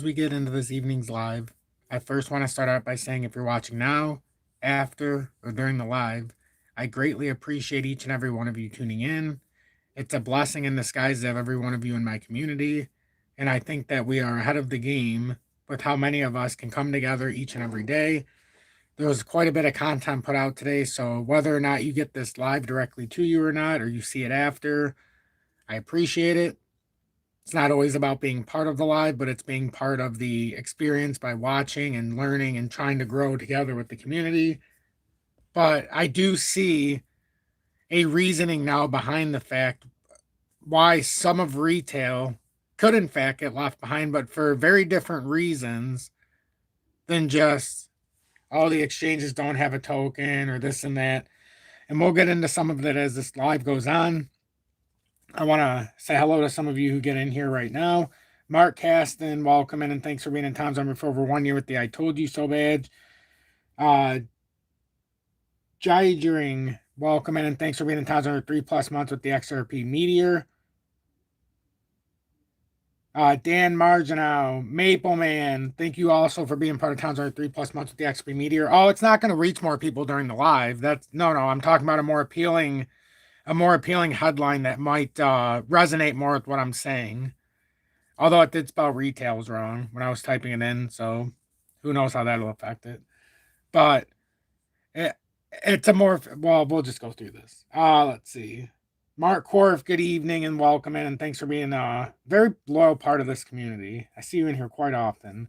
we get into this evening's live, I first want to start out by saying if you're watching now, after, or during the live, I greatly appreciate each and every one of you tuning in. It's a blessing in disguise to have every one of you in my community, and I think that we are ahead of the game with how many of us can come together each and every day. There was quite a bit of content put out today, so whether or not you get this live directly to you or not, or you see it after, I appreciate it. It's not always about being part of the live, but it's being part of the experience by watching and learning and trying to grow together with the community. But I do see a reasoning now behind the fact why some of retail could in fact get left behind, but for very different reasons than just all the exchanges don't have a token or this and that. And we'll get into some of it as this live goes on. I want to say hello to some of you who get in here right now. Mark Caston, welcome in and thanks for being in Tom's Army for over 1 year with the I Told You So badge. Jidering, welcome in and thanks for being in Tom's Army 3+ months with the XRP Meteor. Dan Marginau, Maple Man, thank you also for being part of Tom's Army 3+ months with the XRP Meteor. Oh, it's not going to reach more people during the live. That's no, I'm talking about a more appealing headline that might resonate more with what I'm saying. Although it did spell ReTAILS wrong when I was typing it in, so who knows how that'll affect it. But it's a more, well, we'll just go through this. Let's see. Mark Korf, good evening and welcome in, and thanks for being a very loyal part of this community. I see you in here quite often.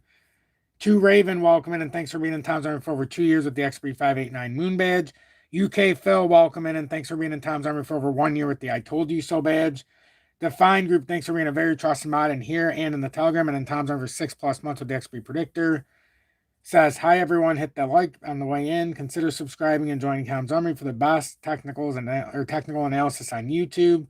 To Raven, welcome in, and thanks for being in Tom's Army for over 2 years with the XP 589 Moon badge. UK Phil, welcome in, and thanks for being in Tom's Army for over 1 year with the I Told You So badge. Defined Group, thanks for being a very trusted mod in here and in the Telegram and in Tom's Army for 6+ months with the XP Predictor. Says, hi everyone, hit that like on the way in. Consider subscribing and joining Tom's Army for the best technical analysis on YouTube.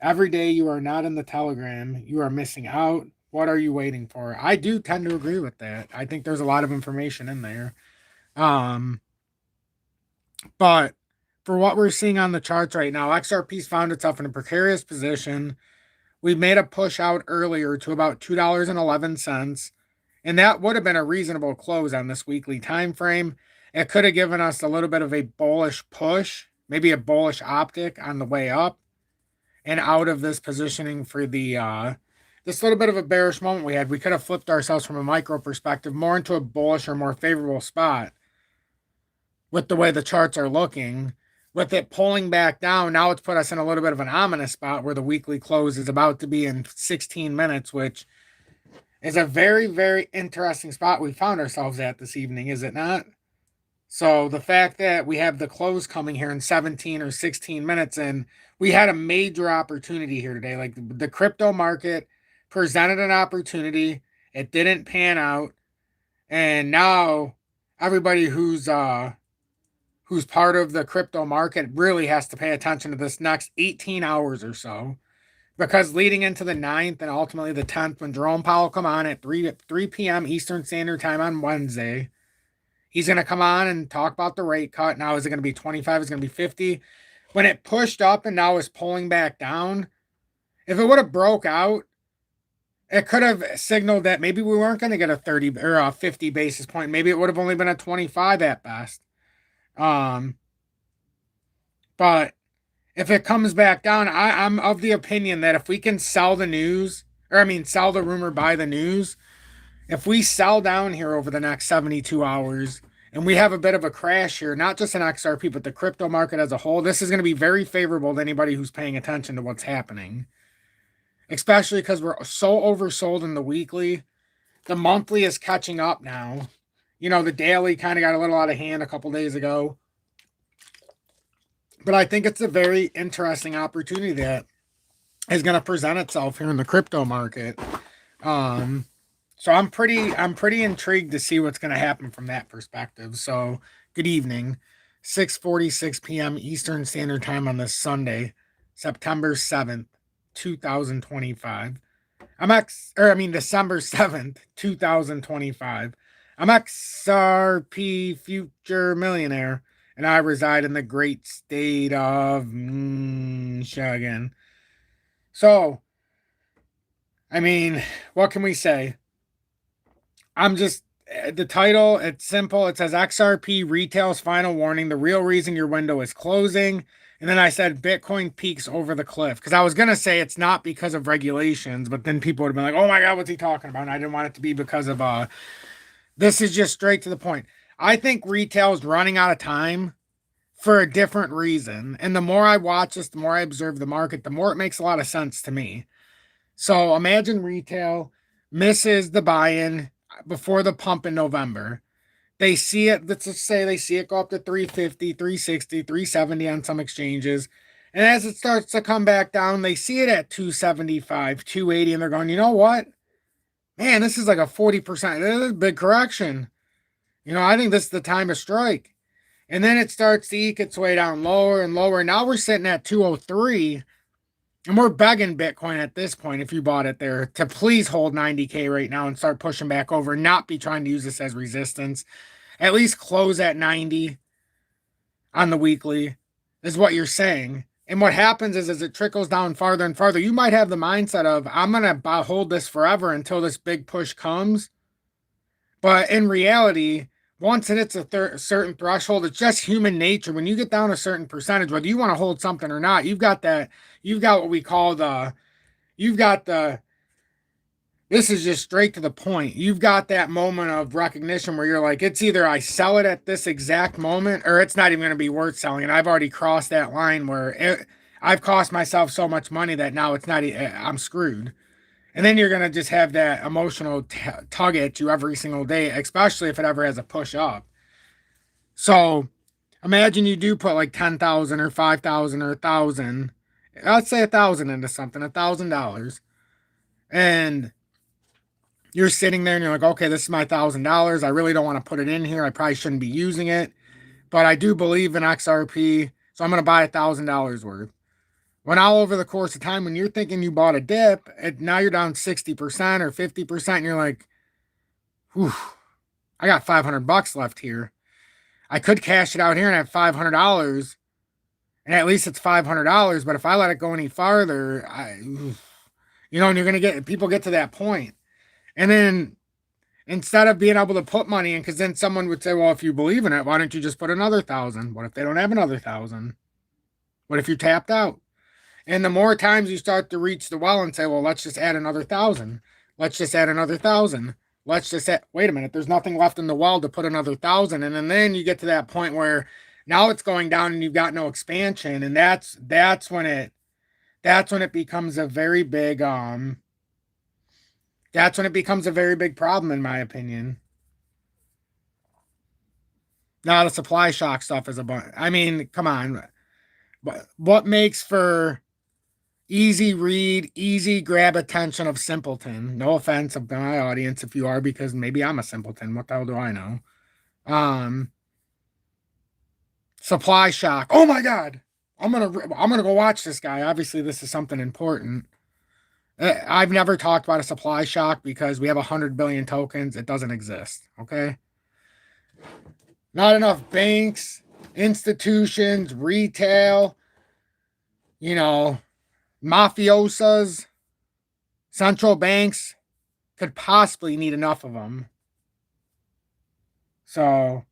Every day you are not in the Telegram, you are missing out. What are you waiting for? I do tend to agree with that. I think there's a lot of information in there. But for what we're seeing on the charts right now, XRP's found itself in a precarious position. We made a push out earlier to about $2.11, and that would have been a reasonable close on this weekly time frame. It could have given us a little bit of a bullish push, maybe a bullish optic on the way up and out of this positioning for the this little bit of a bearish moment we had. We could have flipped ourselves from a micro perspective more into a bullish or more favorable spot with the way the charts are looking. With it pulling back down, now it's put us in a little bit of an ominous spot where the weekly close is about to be in 16 minutes, which is a very, very interesting spot we found ourselves at this evening, is it not? So the fact that we have the close coming here in 17 or 16 minutes, and we had a major opportunity here today. Like the crypto market presented an opportunity, it didn't pan out, and now everybody who's part of the crypto market really has to pay attention to this next 18 hours or so. Because leading into the 9th and ultimately the 10th, when Jerome Powell come on at 3 p.m. Eastern Standard Time on Wednesday, he's going to come on and talk about the rate cut. Now, is it going to be 25? Is it going to be 50? When it pushed up and now is pulling back down, if it would have broke out, it could have signaled that maybe we weren't going to get a 30 or a 50 basis point. Maybe it would have only been a 25 at best. But if it comes back down, I'm of the opinion that if we can sell the news, sell the rumor, buy the news, if we sell down here over the next 72 hours and we have a bit of a crash here, not just in XRP, but the crypto market as a whole, this is going to be very favorable to anybody who's paying attention to what's happening, especially because we're so oversold in the weekly. The monthly is catching up now. You know, the daily kind of got a little out of hand a couple days ago. But I think it's a very interesting opportunity that is going to present itself here in the crypto market. So I'm pretty intrigued to see what's going to happen from that perspective. So good evening, 6:46 p.m. Eastern Standard Time on this Sunday, September 7th, 2025. December 7th, 2025. I'm XRP Future Millionaire, and I reside in the great state of Michigan. So, what can we say? I'm just the title, it's simple. It says XRP retail's final warning. The real reason your window is closing. And then I said Bitcoin peaks over the cliff. Because I was gonna say it's not because of regulations, but then people would have been like, oh my god, what's he talking about? And I didn't want it to be because of this is just straight to the point. I think retail is running out of time for a different reason. And the more I watch this, the more I observe the market, the more it makes a lot of sense to me. So imagine retail misses the buy-in before the pump in November. They see it, let's just say they see it go up to 350, 360, 370 on some exchanges. And as it starts to come back down, they see it at 275, 280, and they're going, you know what? Man, this is like a 40%. This is a big correction. I think this is the time to strike. And then it starts to eke its way down lower and lower. Now we're sitting at 203. And we're begging Bitcoin at this point, if you bought it there, to please hold 90K right now and start pushing back over, not be trying to use this as resistance. At least close at 90 on the weekly, is what you're saying. And what happens is, as it trickles down farther and farther, you might have the mindset of, I'm going to hold this forever until this big push comes. But in reality, once it hits a certain threshold, it's just human nature. When you get down a certain percentage, whether you want to hold something or not, you've got what we call this is just straight to the point. You've got that moment of recognition where you're like, it's either I sell it at this exact moment or it's not even going to be worth selling. And I've already crossed that line where I've cost myself so much money that now it's not, I'm screwed. And then you're going to just have that emotional tug at you every single day, especially if it ever has a push up. So imagine you do put like 10,000 or 5,000 or 1,000, let's say 1,000 into something, $1,000. And you're sitting there and you're like, okay, this is my $1,000. I really don't want to put it in here. I probably shouldn't be using it, but I do believe in XRP. So I'm going to buy $1,000 worth. Well, now over the course of time, when you're thinking you bought a dip, and now you're down 60% or 50%, and you're like, whew, I got $500 left here. I could cash it out here and have $500, and at least it's $500. But if I let it go any farther, and you're going to get, people get to that point. And then instead of being able to put money in, because then someone would say, well, if you believe in it, why don't you just put another 1,000? What if they don't have another 1,000? What if you're tapped out? And the more times you start to reach the well and say, well, let's just add another 1,000. Let's just add another 1,000. Let's just add, wait a minute, there's nothing left in the well to put another 1,000. And then you get to that point where now it's going down and you've got no expansion. And that's when it becomes a very big problem, in my opinion. Now the supply shock stuff is a bunch. I mean, come on. What makes for easy read, easy grab attention of simpleton? No offense of my audience if you are, because maybe I'm a simpleton. What the hell do I know? Supply shock. Oh my god. I'm gonna go watch this guy. Obviously, this is something important. I've never talked about a supply shock because we have 100 billion tokens. It doesn't exist. Okay. Not enough banks, institutions, retail, mafiosas, central banks could possibly need enough of them. So,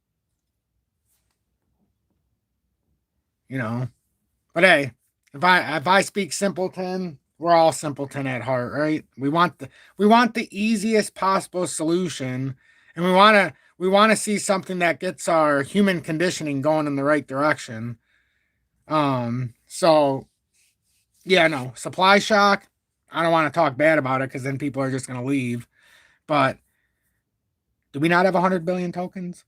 but hey, if I speak simpleton, we're all simpleton at heart, right? We want the easiest possible solution, and we want to see something that gets our human conditioning going in the right direction. So yeah, no, supply shock. I don't want to talk bad about it because then people are just going to leave. But do we not have 100 billion tokens?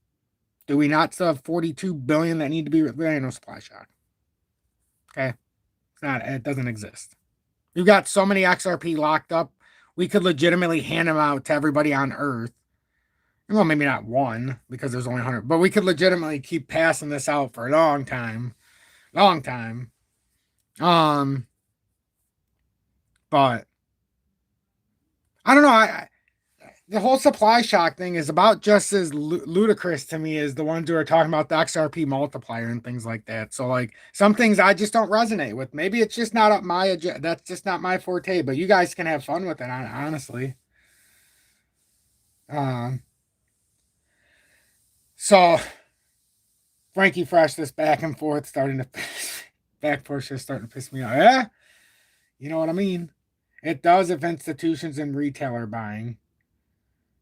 Do we not still have 42 billion that need to be? There ain't no supply shock. Okay, it doesn't exist. We've got so many XRP locked up. We could legitimately hand them out to everybody on Earth. Well, maybe not one because there's only 100, but we could legitimately keep passing this out for a long time. Long time. But I don't know. The whole supply shock thing is about just as ludicrous to me as the ones who are talking about the XRP multiplier and things like that. So, like, some things I just don't resonate with. Maybe it's just not up my agenda. That's just not my forte. But you guys can have fun with it, honestly. So Frankie Fresh, this back and forth starting to back push is starting to piss me off. Yeah, you know what I mean. It does if institutions and retail are buying.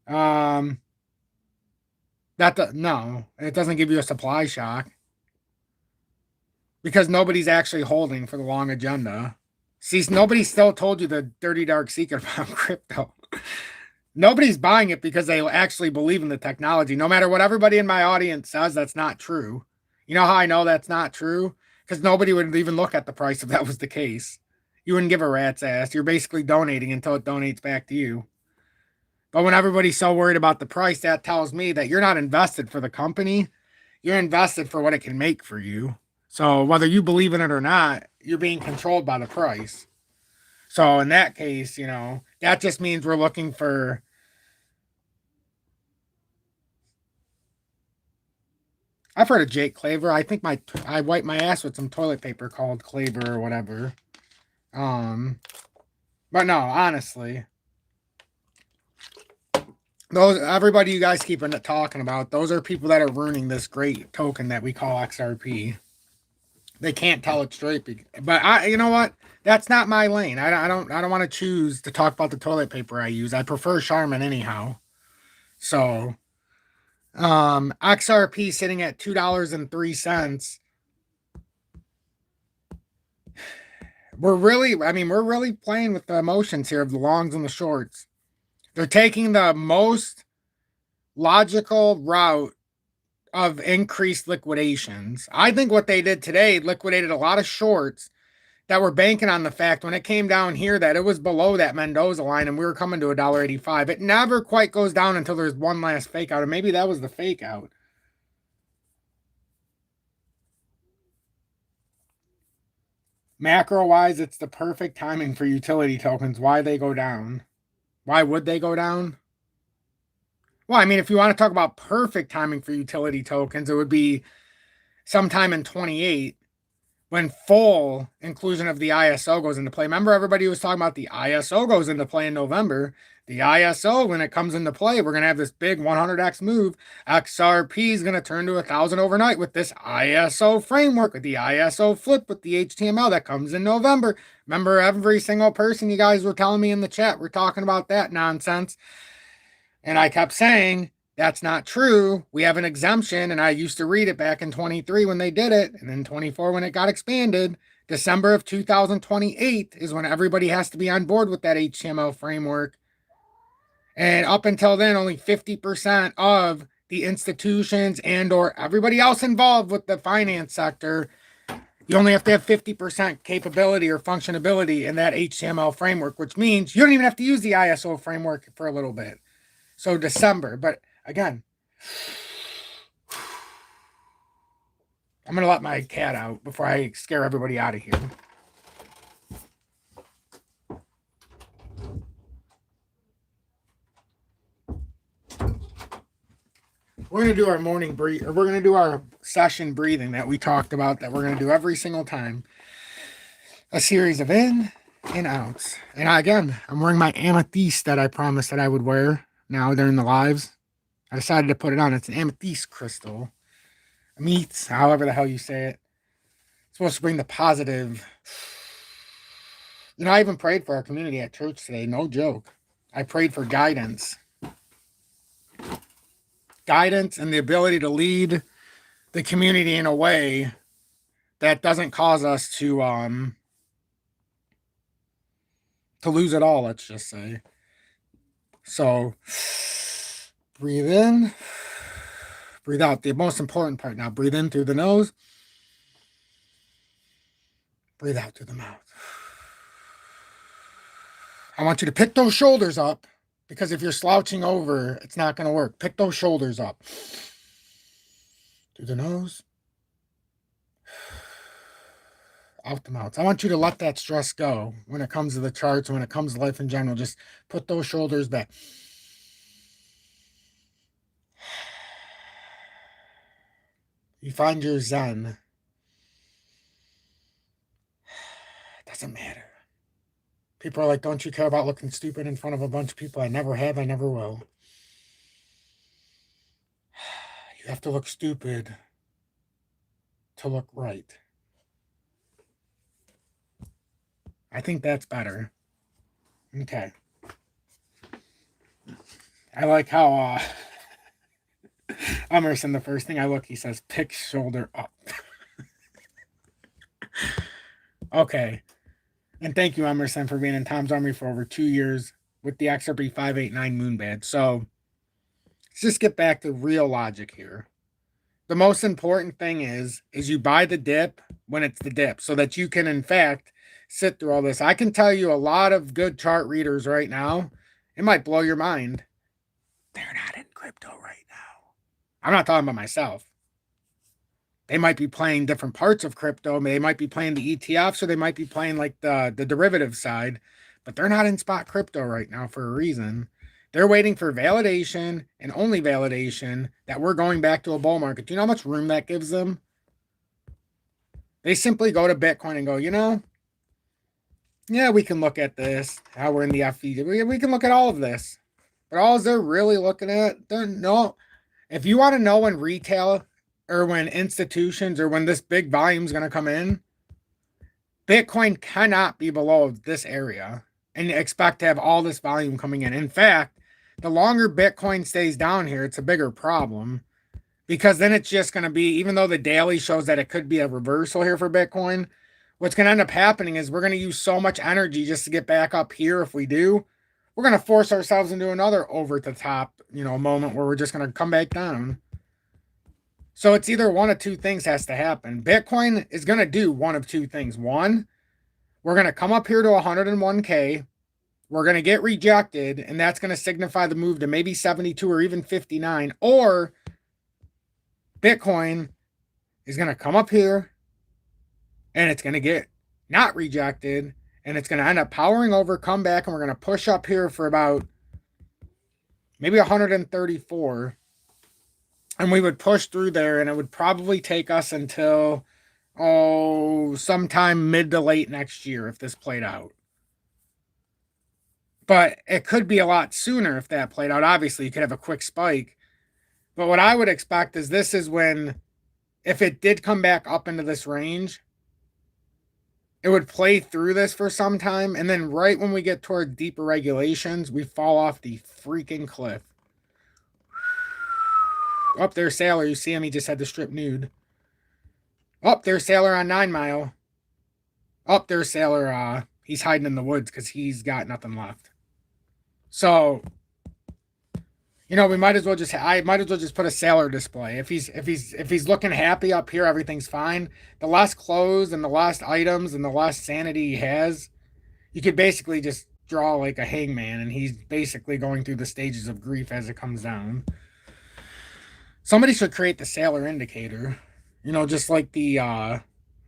Um, no, it doesn't give you a supply shock because nobody's actually holding for the long agenda. See, nobody still told you the dirty dark secret about crypto. Nobody's buying it because they actually believe in the technology. No matter what everybody in my audience says, that's not true. You know how I know that's not true? Because nobody would even look at the price if that was the case. You wouldn't give a rat's ass. You're basically donating until it donates back to you. But when everybody's so worried about the price, that tells me that you're not invested for the company. You're invested for what it can make for you. So whether you believe in it or not, you're being controlled by the price. So in that case, that just means we're looking for. I've heard of Jake Claver. I think I wiped my ass with some toilet paper called Claver or whatever. But no, honestly, those everybody you guys keep talking about, those are people that are ruining this great token that we call XRP. They can't tell it straight, but you know what? That's not my lane. I don't want to choose to talk about the toilet paper I use. I prefer Charmin anyhow. So, XRP sitting at $2.03. We're really playing with the emotions here of the longs and the shorts. They're taking the most logical route of increased liquidations. I think what they did today liquidated a lot of shorts that were banking on the fact when it came down here that it was below that Mendoza line and we were coming to $1.85. It never quite goes down until there's one last fake out, and maybe that was the fake out. Macro wise, it's the perfect timing for utility tokens. Why they go down? Why would they go down? Well, I mean, if you want to talk about perfect timing for utility tokens, it would be sometime in 28 when full inclusion of the ISO goes into play. Remember, everybody was talking about the ISO goes into play in November. The ISO, when it comes into play, we're going to have this big 100x move. XRP is going to turn to 1,000 overnight with this ISO framework, with the ISO flip, with the HTML that comes in November. Remember, every single person you guys were telling me in the chat, we're talking about that nonsense. And I kept saying, that's not true. We have an exemption, and I used to read it back in 23 when they did it, and then 24 when it got expanded. December of 2028 is when everybody has to be on board with that HTML framework. And up until then, only 50% of the institutions and or everybody else involved with the finance sector, you only have to have 50% capability or functionality in that HTML framework, which means you don't even have to use the ISO framework for a little bit. So December, but again, I'm going to let my cat out before I scare everybody out of here. We're going to do our morning breathe, or we're going to do our session breathing that we talked about that we're going to do every single time. A series of in and outs. And again, I'm wearing my amethyst that I promised that I would wear now during the lives. I decided to put it on. It's an amethyst crystal. Meats, however the hell you say it. It's supposed to bring the positive. I even prayed for our community at church today. No joke. I prayed for guidance. Guidance and the ability to lead the community in a way that doesn't cause us to lose it all, let's just say. So breathe in, breathe out. The most important part now, breathe in through the nose, breathe out through the mouth. I want you to pick those shoulders up, because if you're slouching over, it's not going to work. Pick those shoulders up. Through the nose, out the mouth. I want you to let that stress go when it comes to the charts, when it comes to life in general. Just put those shoulders back. You find your zen. It doesn't matter. People are like, don't you care about looking stupid in front of a bunch of people? I never have, I never will. You have to look stupid to look right. I think that's better. Okay. I like how Emerson, the first thing I look, he says, pick shoulder up. Okay. And thank you, Emerson, for being in Tom's Army for over 2 years with the XRP 589 Moon Badge. So let's just get back to real logic here. The most important thing is you buy the dip when it's the dip so that you can, in fact, sit through all this. I can tell you a lot of good chart readers right now. It might blow your mind. They're not in crypto right now. I'm not talking about myself. They might be playing different parts of crypto. They might be playing the ETFs, or they might be playing like the derivative side, but they're not in spot crypto right now for a reason. They're waiting for validation and only validation that we're going back to a bull market. Do you know how much room that gives them? They simply go to Bitcoin and go, yeah, we can look at this, how we're in the FE. We can look at all of this. But all they're really looking at, if you want to know when retail or when institutions or when this big volume is going to come in, Bitcoin cannot be below this area and expect to have all this volume coming in. In fact, the longer Bitcoin stays down here, it's a bigger problem, because then it's just going to be, even though the daily shows that it could be a reversal here for Bitcoin, what's going to end up happening is we're going to use so much energy just to get back up here. If we do, we're going to force ourselves into another over the top, moment where we're just going to come back down. So it's either one of two things has to happen. Bitcoin is going to do one of two things. One, we're going to come up here to 101K. We're going to get rejected, and that's going to signify the move to maybe 72 or even 59. Or Bitcoin is going to come up here, and it's going to get not rejected, and it's going to end up powering over, come back, and we're going to push up here for about maybe 134. And we would push through there, and it would probably take us until, sometime mid to late next year if this played out. But it could be a lot sooner if that played out. Obviously, you could have a quick spike. But what I would expect is this is when, if it did come back up into this range, it would play through this for some time. And then right when we get toward deeper regulations, we fall off the freaking cliff. Up there's Sailor. You see him? He just had the strip nude. Up there's Sailor on 9 Mile. Up there's Sailor. He's hiding in the woods because he's got nothing left. So, we might as well just. I might as well just put a Sailor display. If he's looking happy up here, everything's fine. The less clothes and the less items and the less sanity he has, you could basically just draw like a hangman, and he's basically going through the stages of grief as it comes down. Somebody should create the Sailor indicator. Just like the,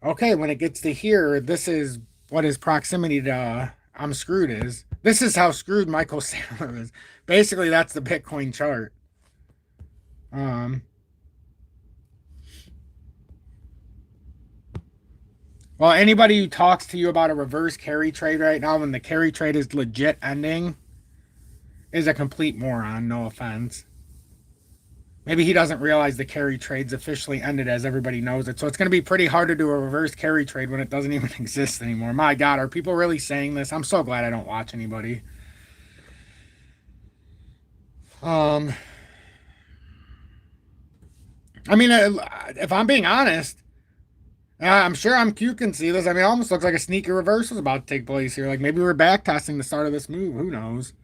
okay, when it gets to here, this is what his proximity to I'm screwed is. This is how screwed Michael Saylor is. Basically, that's the Bitcoin chart. Well, anybody who talks to you about a reverse carry trade right now when the carry trade is legit ending is a complete moron, no offense. Maybe he doesn't realize the carry trade's officially ended as everybody knows it. So it's going to be pretty hard to do a reverse carry trade when it doesn't even exist anymore. My God, are people really saying this? I'm so glad I don't watch anybody. I mean, if I'm being honest, I'm sure MQ can see this. I mean, it almost looks like a sneaky reversal is about to take place here. Like maybe we're back testing the start of this move. Who knows?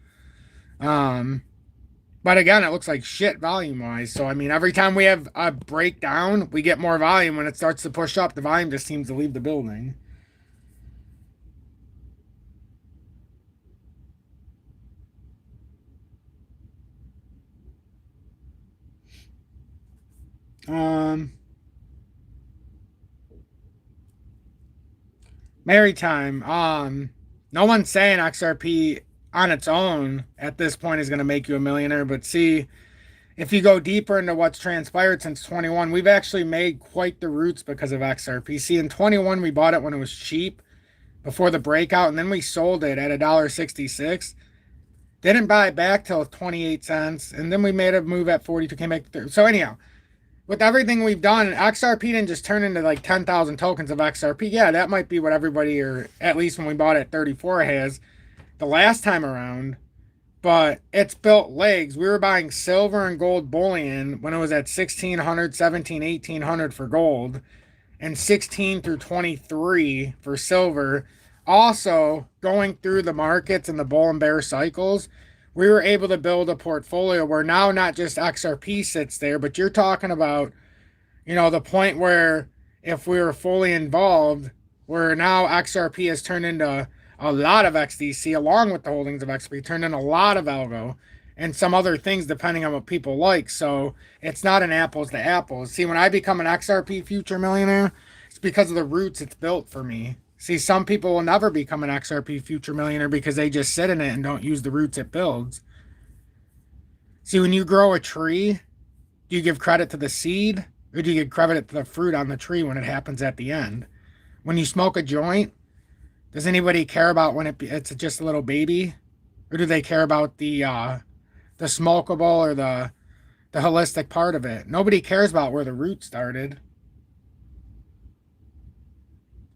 But again, it looks like shit volume-wise. So, I mean, every time we have a breakdown, we get more volume. When it starts to push up, the volume just seems to leave the building. Maritime. No one's saying XRP on its own at this point is going to make you a millionaire, but see, if you go deeper into what's transpired since 21, we've actually made quite the roots because of XRP. See, in 21, we bought it when it was cheap before the breakout, and then we sold it at $1.66. Didn't buy it back till 28 cents, and then we made a move at 42, came back through. So anyhow, with everything we've done, XRP didn't just turn into like 10,000 tokens of XRP. Yeah, that might be what everybody, or at least when we bought it at 34, has the last time around. But it's built legs. We were buying silver and gold bullion when it was at 1600, 17, 1800 for gold, and 16 through 23 for silver. Also, going through the markets and the bull and bear cycles, we were able to build a portfolio where now not just XRP sits there, but you're talking about, the point where if we were fully involved, where now XRP has turned into a lot of XDC along with the holdings of XRP, turned into a lot of algo and some other things depending on what people like. So it's not an apples to apples. See, when I become an XRP future millionaire, it's because of the roots it's built for me. See, some people will never become an XRP future millionaire because they just sit in it and don't use the roots it builds. See, when you grow a tree, do you give credit to the seed or do you give credit to the fruit on the tree when it happens at the end? When you smoke a joint, does anybody care about when it's just a little baby? Or do they care about the smokable or the holistic part of it? Nobody cares about where the root started.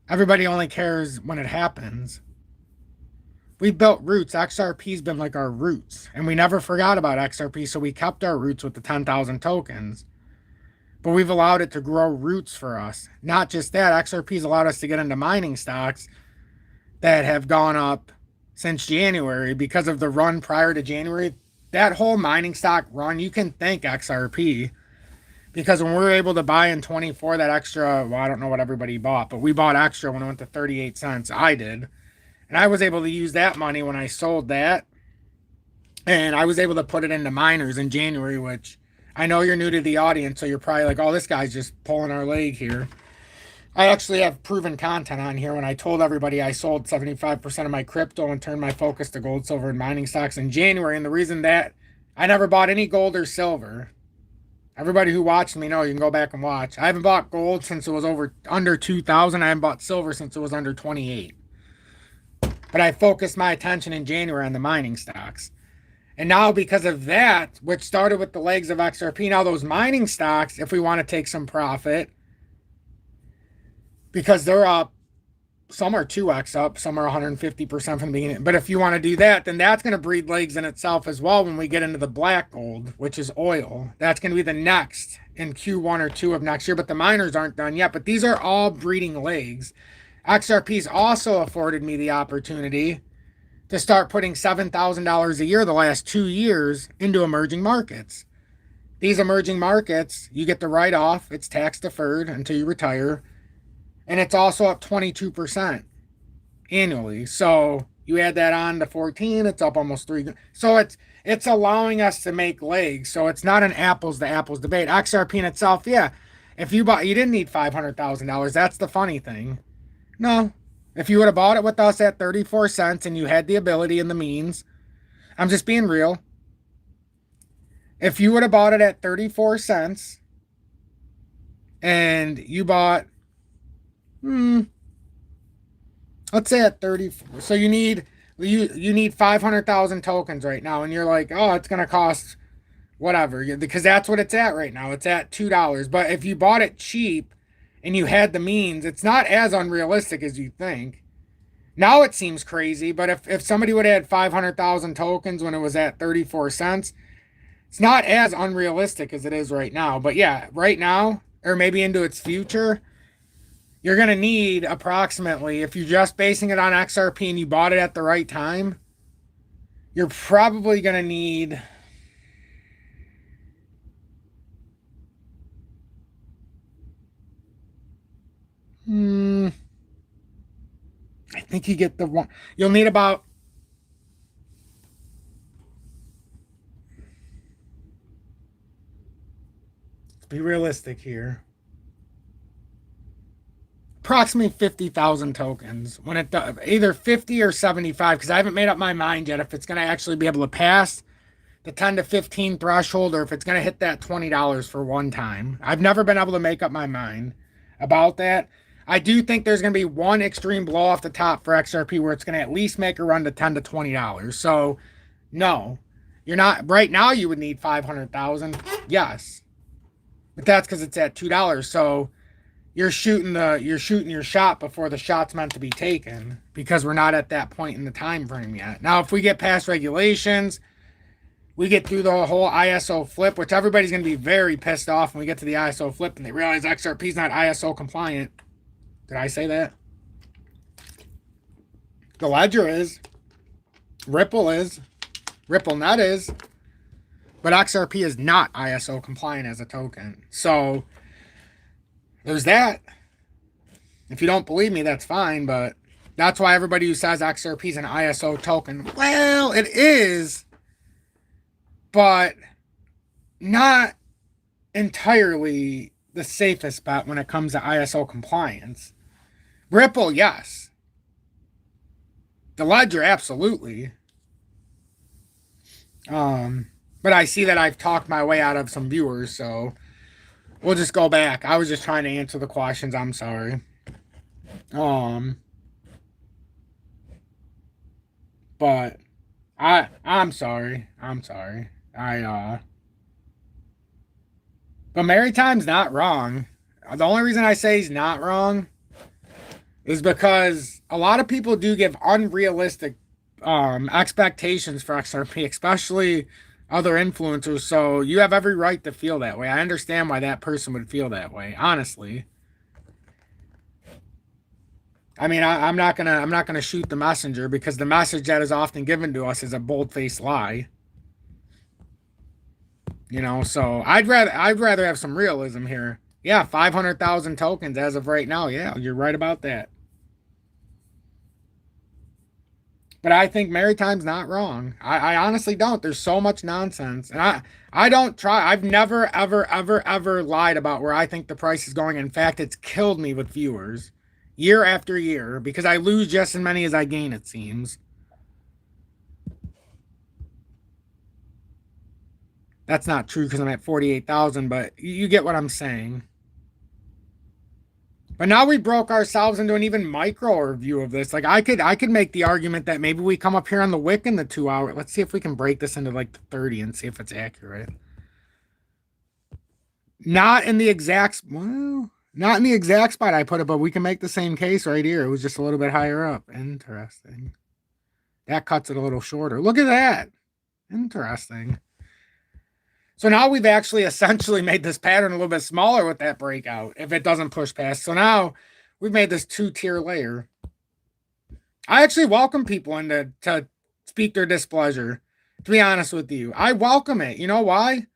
Everybody only cares when it happens. We built roots. XRP's been like our roots. And we never forgot about XRP, so we kept our roots with the 10,000 tokens. But we've allowed it to grow roots for us. Not just that, XRP's allowed us to get into mining stocks that have gone up since January because of the run prior to January. That whole mining stock run, you can thank XRP. Because when we were able to buy in 24, that extra, well, I don't know what everybody bought, but we bought extra when it went to 38 cents. I did. And I was able to use that money when I sold that. And I was able to put it into miners in January, which I know you're new to the audience, so you're probably like, oh, this guy's just pulling our leg here. I actually have proven content on here when I told everybody I sold 75% of my crypto and turned my focus to gold, silver, and mining stocks in January. And the reason that I never bought any gold or silver. Everybody who watched me know, you can go back and watch. I haven't bought gold since it was under 2,000. I haven't bought silver since it was under 28. But I focused my attention in January on the mining stocks. And now because of that, which started with the legs of XRP, now those mining stocks, if we want to take some profit, because they're up, some are 2x up, some are 150% from the beginning. But if you want to do that, then that's going to breed legs in itself as well when we get into the black gold, which is oil. That's going to be the next in Q1 or 2 of next year, but the miners aren't done yet. But these are all breeding legs. XRP's also afforded me the opportunity to start putting $7,000 a year the last 2 years into emerging markets. These emerging markets, you get the write-off. It's tax deferred until you retire. And it's also up 22% annually. So you add that on to 14, it's up almost 3. So it's allowing us to make legs. So it's not an apples to apples debate. XRP in itself, yeah. If you didn't need $500,000. That's the funny thing. No. If you would have bought it with us at 34 cents and you had the ability and the means, I'm just being real. If you would have bought it at 34 cents and you bought, let's say at 34. So you need 500,000 tokens right now, and you're like, oh, it's gonna cost whatever, because that's what it's at right now. It's at $2. But if you bought it cheap and you had the means, it's not as unrealistic as you think. Now it seems crazy, but if somebody would have had 500,000 tokens when it was at 34 cents, it's not as unrealistic as it is right now. But yeah, right now, or maybe into its future, you're going to need approximately, if you're just basing it on XRP and you bought it at the right time, you're probably going to need I think you get the one. You'll need about, let's be realistic here, approximately 50,000 tokens when it does, either 50 or 75, because I haven't made up my mind yet if it's going to actually be able to pass the 10 to 15 threshold or if it's going to hit that $20 for one time. I've never been able to make up my mind about that. I do think there's going to be one extreme blow off the top for XRP where it's going to at least make a run to $10 to $20. So, no, you're not. Right now, you would need 500,000. Yes. But that's because it's at $2. So you're shooting your shot before the shot's meant to be taken because we're not at that point in the time frame yet. Now, if we get past regulations, we get through the whole ISO flip, which everybody's going to be very pissed off when we get to the ISO flip and they realize XRP is not ISO compliant. Did I say that? The Ledger is. Ripple is. RippleNet is. But XRP is not ISO compliant as a token. So there's that. If you don't believe me, that's fine, but that's why everybody who says XRP is an ISO token, well, it is, but not entirely the safest bet when it comes to ISO compliance. Ripple, yes. The Ledger, absolutely. But I see that I've talked my way out of some viewers, so we'll just go back. I was just trying to answer the questions. I'm sorry. But I'm sorry. But Maritime's not wrong. The only reason I say he's not wrong is because a lot of people do give unrealistic expectations for XRP, especially other influencers. So you have every right to feel that way. I understand why that person would feel that way, honestly. I mean, I'm not gonna shoot the messenger because the message that is often given to us is a bold-faced lie. You know, so I'd rather have some realism here. Yeah, 500,000 tokens as of right now. Yeah, you're right about that. But I think Maritime's not wrong. I honestly don't. There's so much nonsense. And I don't try. I've never, ever lied about where I think the price is going. In fact, it's killed me with viewers year after year because I lose just as many as I gain, it seems. That's not true because I'm at 48,000, but you get what I'm saying. But now we broke ourselves into an even micro review of this. Like I could make the argument that maybe we come up here on the wick in the 2 hour. Let's see if we can break this into like the 30 and see if it's accurate. Not in the exact spot I put it, but we can make the same case right here. It was just a little bit higher up. Interesting. That cuts it a little shorter. Look at that. Interesting. So now we've actually essentially made this pattern a little bit smaller with that breakout if it doesn't push past. So now we've made this 2-tier layer. I actually welcome people in to speak their displeasure, to be honest with you. I welcome it. You know why?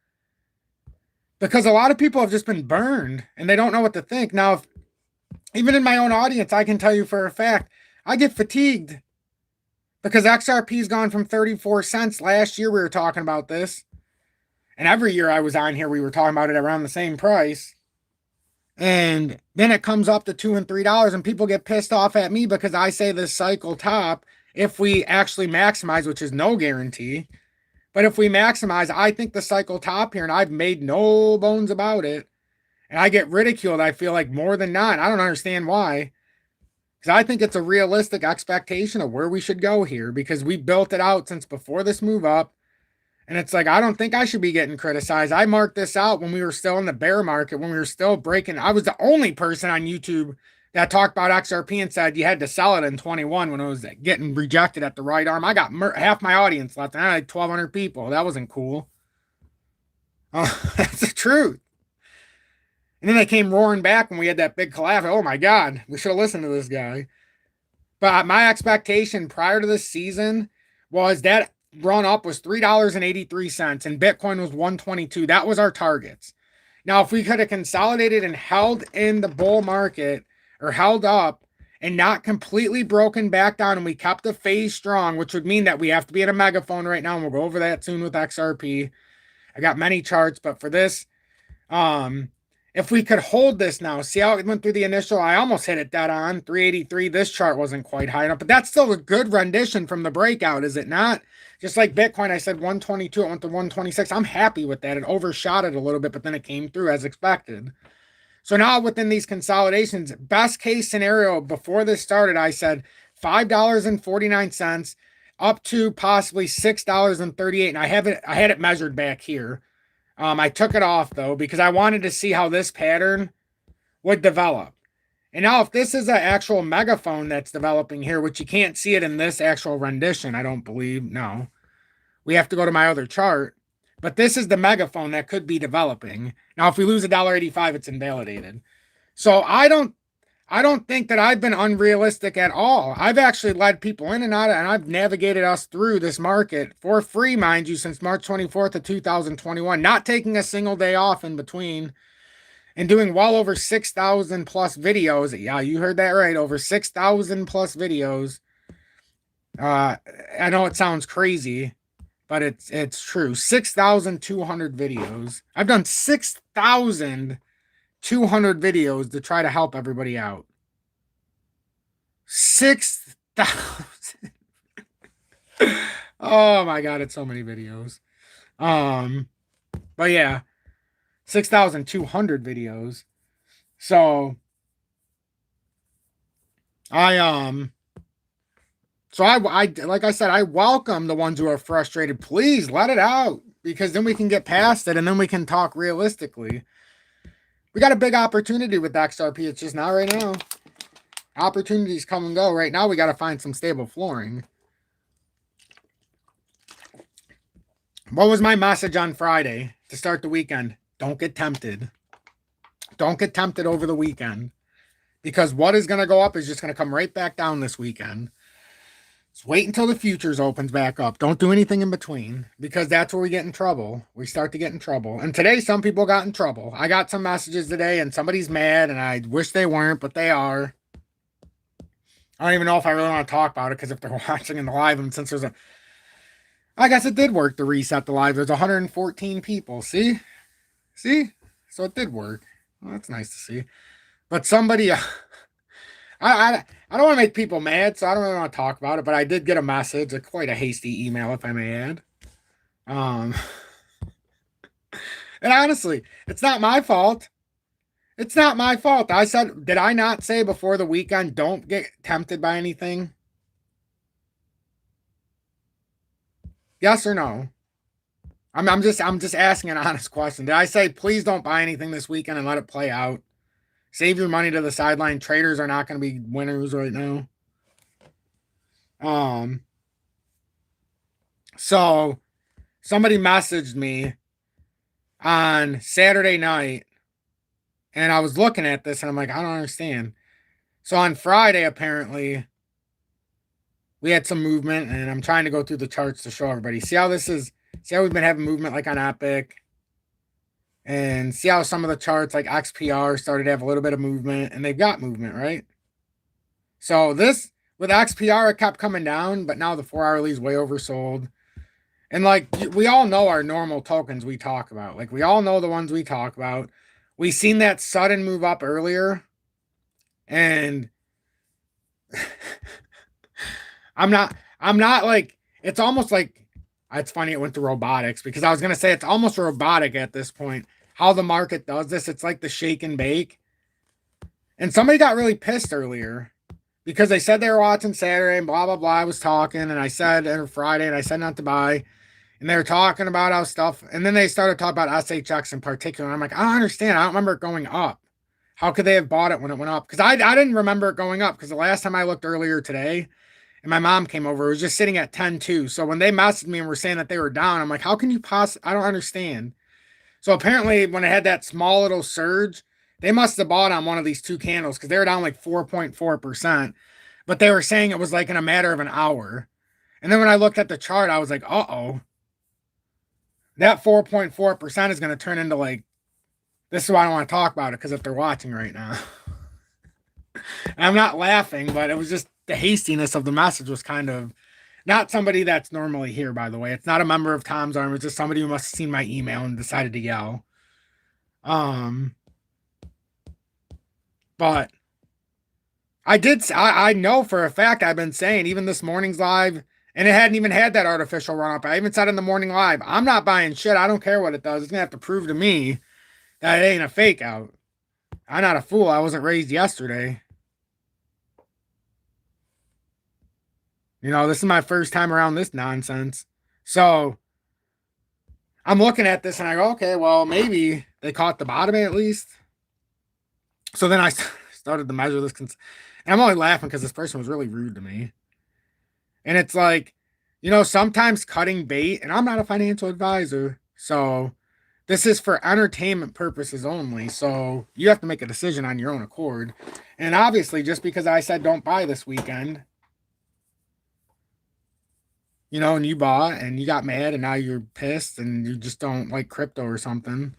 Because a lot of people have just been burned and they don't know what to think. Now, even in my own audience, I can tell you for a fact, I get fatigued because XRP's gone from 34 cents. Last year we were talking about this. And every year I was on here, we were talking about it around the same price. And then it comes up to $2 and $3 and people get pissed off at me because I say this cycle top, if we actually maximize, which is no guarantee. But if we maximize, I think the cycle top here, and I've made no bones about it. And I get ridiculed, I feel like more than not. I don't understand why. Because I think it's a realistic expectation of where we should go here because we built it out since before this move up. And it's like, I don't think I should be getting criticized. I marked this out when we were still in the bear market, when we were still breaking. I was the only person on YouTube that talked about XRP and said you had to sell it in 21 when it was getting rejected at the right arm. I got half my audience left, and I had 1,200 people. That wasn't cool. That's the truth. And then they came roaring back when we had that big collapse. Oh my God, we should have listened to this guy. But my expectation prior to this season was that run up was $3.83 and Bitcoin was 122. That was our targets. Now, if we could have consolidated and held in the bull market or held up and not completely broken back down and we kept the phase strong, which would mean that we have to be in a megaphone right now, and we'll go over that soon with XRP. I got many charts, but for this, if we could hold this now, see how it went through the initial, I almost hit it dead on, 383. This chart wasn't quite high enough, but that's still a good rendition from the breakout, is it not? Just like Bitcoin, I said 122, it went to 126. I'm happy with that. It overshot it a little bit, but then it came through as expected. So now within these consolidations, best case scenario before this started, I said $5.49 up to possibly $6.38. And I had it measured back here. I took it off though because I wanted to see how this pattern would develop. And now if this is an actual megaphone that's developing here, which you can't see it in this actual rendition, I don't believe. No. We have to go to my other chart. But this is the megaphone that could be developing. Now, if we lose $1.85, it's invalidated. So I don't think that I've been unrealistic at all. I've actually led people in and out, and I've navigated us through this market for free, mind you, since March 24th of 2021, not taking a single day off in between and doing well over 6,000 plus videos. Yeah, you heard that right. Over 6,000 plus videos. I know it sounds crazy, but it's true. 6,200 videos. I've done 6,200 videos to try to help everybody out. 6,000. Oh my god, it's so many videos. But yeah, 6,200 videos. So I like I said, I welcome the ones who are frustrated. Please let it out because then we can get past it and then we can talk realistically. We got a big opportunity with XRP. It's just not right now. Opportunities come and go. Right now, we got to find some stable flooring. What was my message on Friday to start the weekend? Don't get tempted. Don't get tempted over the weekend because what is going to go up is just going to come right back down this weekend. Just wait until the futures opens back up. Don't do anything in between because that's where we get in trouble. We start to get in trouble. And today, some people got in trouble. I got some messages today and somebody's mad and I wish they weren't, but they are. I don't even know if I really want to talk about it because if they're watching in the live, and since I guess it did work to reset the live. There's 114 people. See? So it did work. Well, that's nice to see. But somebody, I don't want to make people mad, so I don't really want to talk about it. But I did get a message, quite a hasty email, if I may add. And honestly, it's not my fault. It's not my fault. I said, did I not say before the weekend, don't get tempted by anything? Yes or no? I'm just asking an honest question. Did I say please don't buy anything this weekend and let it play out? Save your money to the sideline. Traders are not going to be winners right now. So somebody messaged me on Saturday night and I was looking at this and I'm like, I don't understand. So on Friday, apparently, we had some movement and I'm trying to go through the charts to show everybody. See how this is, see how we've been having movement like on Epic and see how some of the charts like XPR started to have a little bit of movement and they've got movement, right? So this with XPR, it kept coming down, but now the 4-hourly is way oversold. And like we all know our normal tokens we talk about. Like we all know the ones we talk about. We seen that sudden move up earlier. And I'm not like it's almost like it's funny it went to robotics because I was gonna say it's almost robotic at this point. How the market does this, it's like the shake and bake. And somebody got really pissed earlier because they said they were watching Saturday and blah blah blah. I was talking and I said or Friday and I said not to buy. And they were talking about how stuff, and then they started talking about SHX in particular. And I'm like, I don't understand. I don't remember it going up. How could they have bought it when it went up? Because I didn't remember it going up because the last time I looked earlier today, and my mom came over, it was just sitting at 10.2. So when they messaged me and were saying that they were down, I'm like, how can you I don't understand. So apparently when it had that small little surge, they must have bought on one of these two candles because they were down like 4.4%. But they were saying it was like in a matter of an hour. And then when I looked at the chart, I was like, uh-oh. That 4.4% is going to turn into like, this is why I don't want to talk about it because if they're watching right now. I'm not laughing, but it was just the hastiness of the message was kind of not somebody that's normally here, by the way. It's not a member of Tom's Arm. It's just somebody who must have seen my email and decided to yell. But I know for a fact I've been saying even this morning's live, and it hadn't even had that artificial run up. I even said in the morning live, I'm not buying shit. I don't care what it does. It's going to have to prove to me that it ain't a fake out. I'm not a fool. I wasn't raised yesterday. You know, this is my first time around this nonsense. So I'm looking at this and I go, okay, well, maybe they caught the bottom at least. So then I started to measure this. And I'm only laughing because this person was really rude to me. And it's like, sometimes cutting bait, and I'm not a financial advisor, so this is for entertainment purposes only. So you have to make a decision on your own accord. And obviously, just because I said don't buy this weekend, and you bought and you got mad and now you're pissed and you just don't like crypto or something.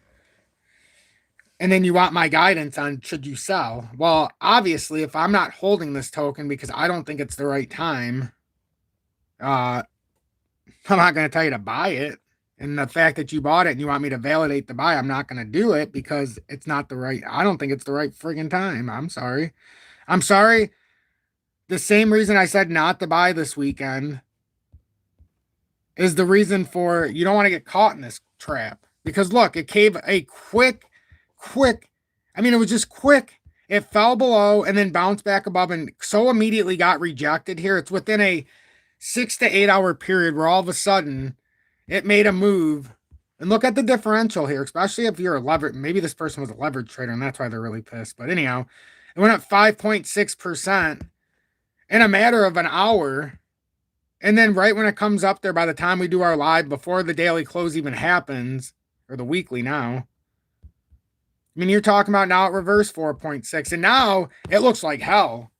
And then you want my guidance on should you sell? Well, obviously, if I'm not holding this token because I don't think it's the right time, I'm not going to tell you to buy it. And the fact that you bought it and you want me to validate the buy, I'm not going to do it because it's not the right, I don't think it's the right friggin' time. I'm sorry. I'm sorry. The same reason I said not to buy this weekend is the reason for you don't want to get caught in this trap. Because look, it gave a quick, it was just quick. It fell below and then bounced back above and so immediately got rejected here. It's within a 6 to 8 hour period where all of a sudden it made a move. And look at the differential here, especially if you're a leverage. Maybe this person was a leverage trader and that's why they're really pissed. But anyhow, it went up 5.6% in a matter of an hour. And then right when it comes up there, by the time we do our live, before the daily close even happens, or the weekly now, you're talking about now it reversed 4.6. And now it looks like hell.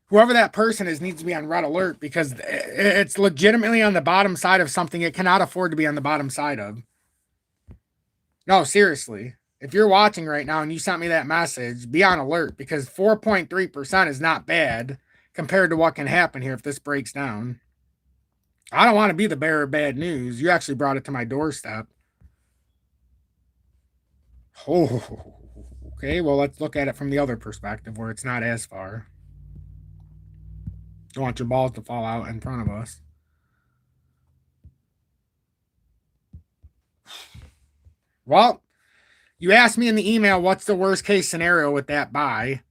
Whoever that person is needs to be on red alert because it's legitimately on the bottom side of something it cannot afford to be on the bottom side of. No, seriously. If you're watching right now and you sent me that message, be on alert because 4.3% is not bad compared to what can happen here if this breaks down. I don't want to be the bearer of bad news. You actually brought it to my doorstep. Oh, okay. Well, let's look at it from the other perspective where it's not as far. Don't want your balls to fall out in front of us. Well, you asked me in the email, what's the worst case scenario with that buy?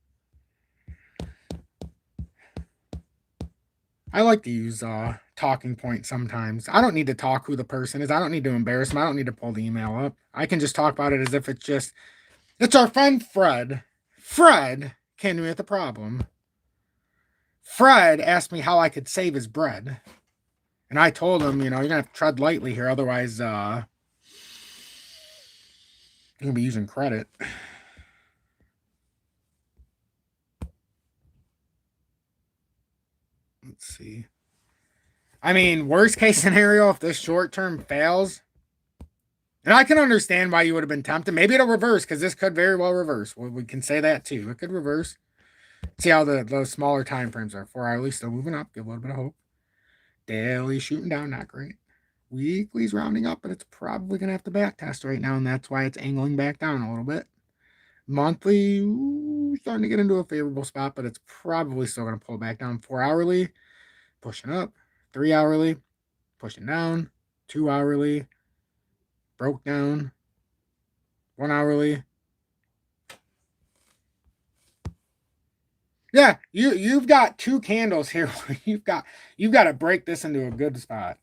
I like to use talking points sometimes. I don't need to talk who the person is. I don't need to embarrass them. I don't need to pull the email up. I can just talk about it as if it's our friend Fred. Fred came to me with a problem. Fred asked me how I could save his bread. And I told him, you're going to have to tread lightly here. Otherwise, you're going to be using credit. Let's see. Worst case scenario, if this short term fails, and I can understand why you would have been tempted. Maybe it'll reverse because this could very well reverse. We can say that too. It could reverse. See how those smaller time frames are. 4 hourly still moving up. Give a little bit of hope. Daily shooting down, not great. Weekly's rounding up, but it's probably going to have to back test right now, and that's why it's angling back down a little bit. Monthly, starting to get into a favorable spot, but it's probably still going to pull back down. 4 hourly, pushing up. 3 hourly, pushing down. 2 hourly, broke down. 1 hourly. Yeah, you've got 2 candles here. You've got to break this into a good spot.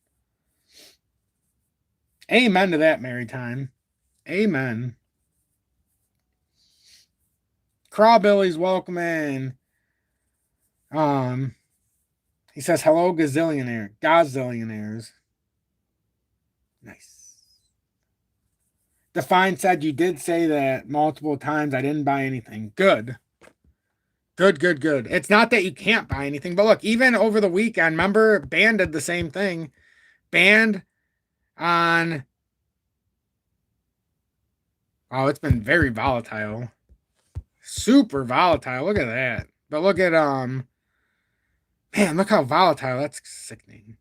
Amen to that, Maritime. Amen. Crawbilly's welcome in. He says hello, gazillionaires. Nice. Define said you did say that multiple times. I didn't buy anything. Good. It's not that you can't buy anything, but look, even over the weekend, remember, Band did the same thing. Band on. Oh, it's been very volatile. Super volatile. Look at that. But look at man, look how volatile. That's sickening.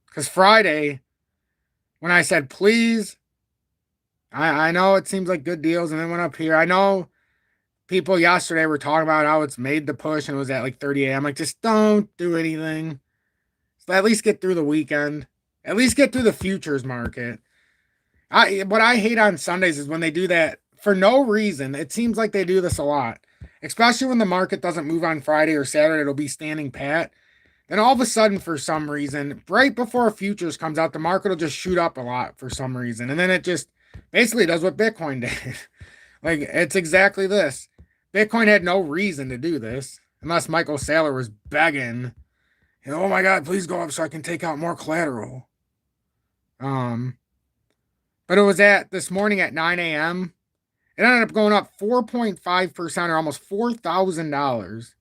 Because Friday, when I said please, I know it seems like good deals, and then went up here. I know people yesterday were talking about how it's made the push and it was at like 30 a.m. Like, just don't do anything. So at least get through the weekend. At least get through the futures market. What I hate on Sundays is when they do that for no reason. It seems like they do this a lot. especially when the market doesn't move on Friday or Saturday, it'll be standing pat. Then all of a sudden, for some reason, right before futures comes out, the market will just shoot up a lot for some reason. And then it just basically does what Bitcoin did. Like, it's exactly this. Bitcoin had no reason to do this unless Michael Saylor was begging, oh my God, please go up so I can take out more collateral. But it was at this morning at 9 a.m. It ended up going up 4.5% or almost $4,000.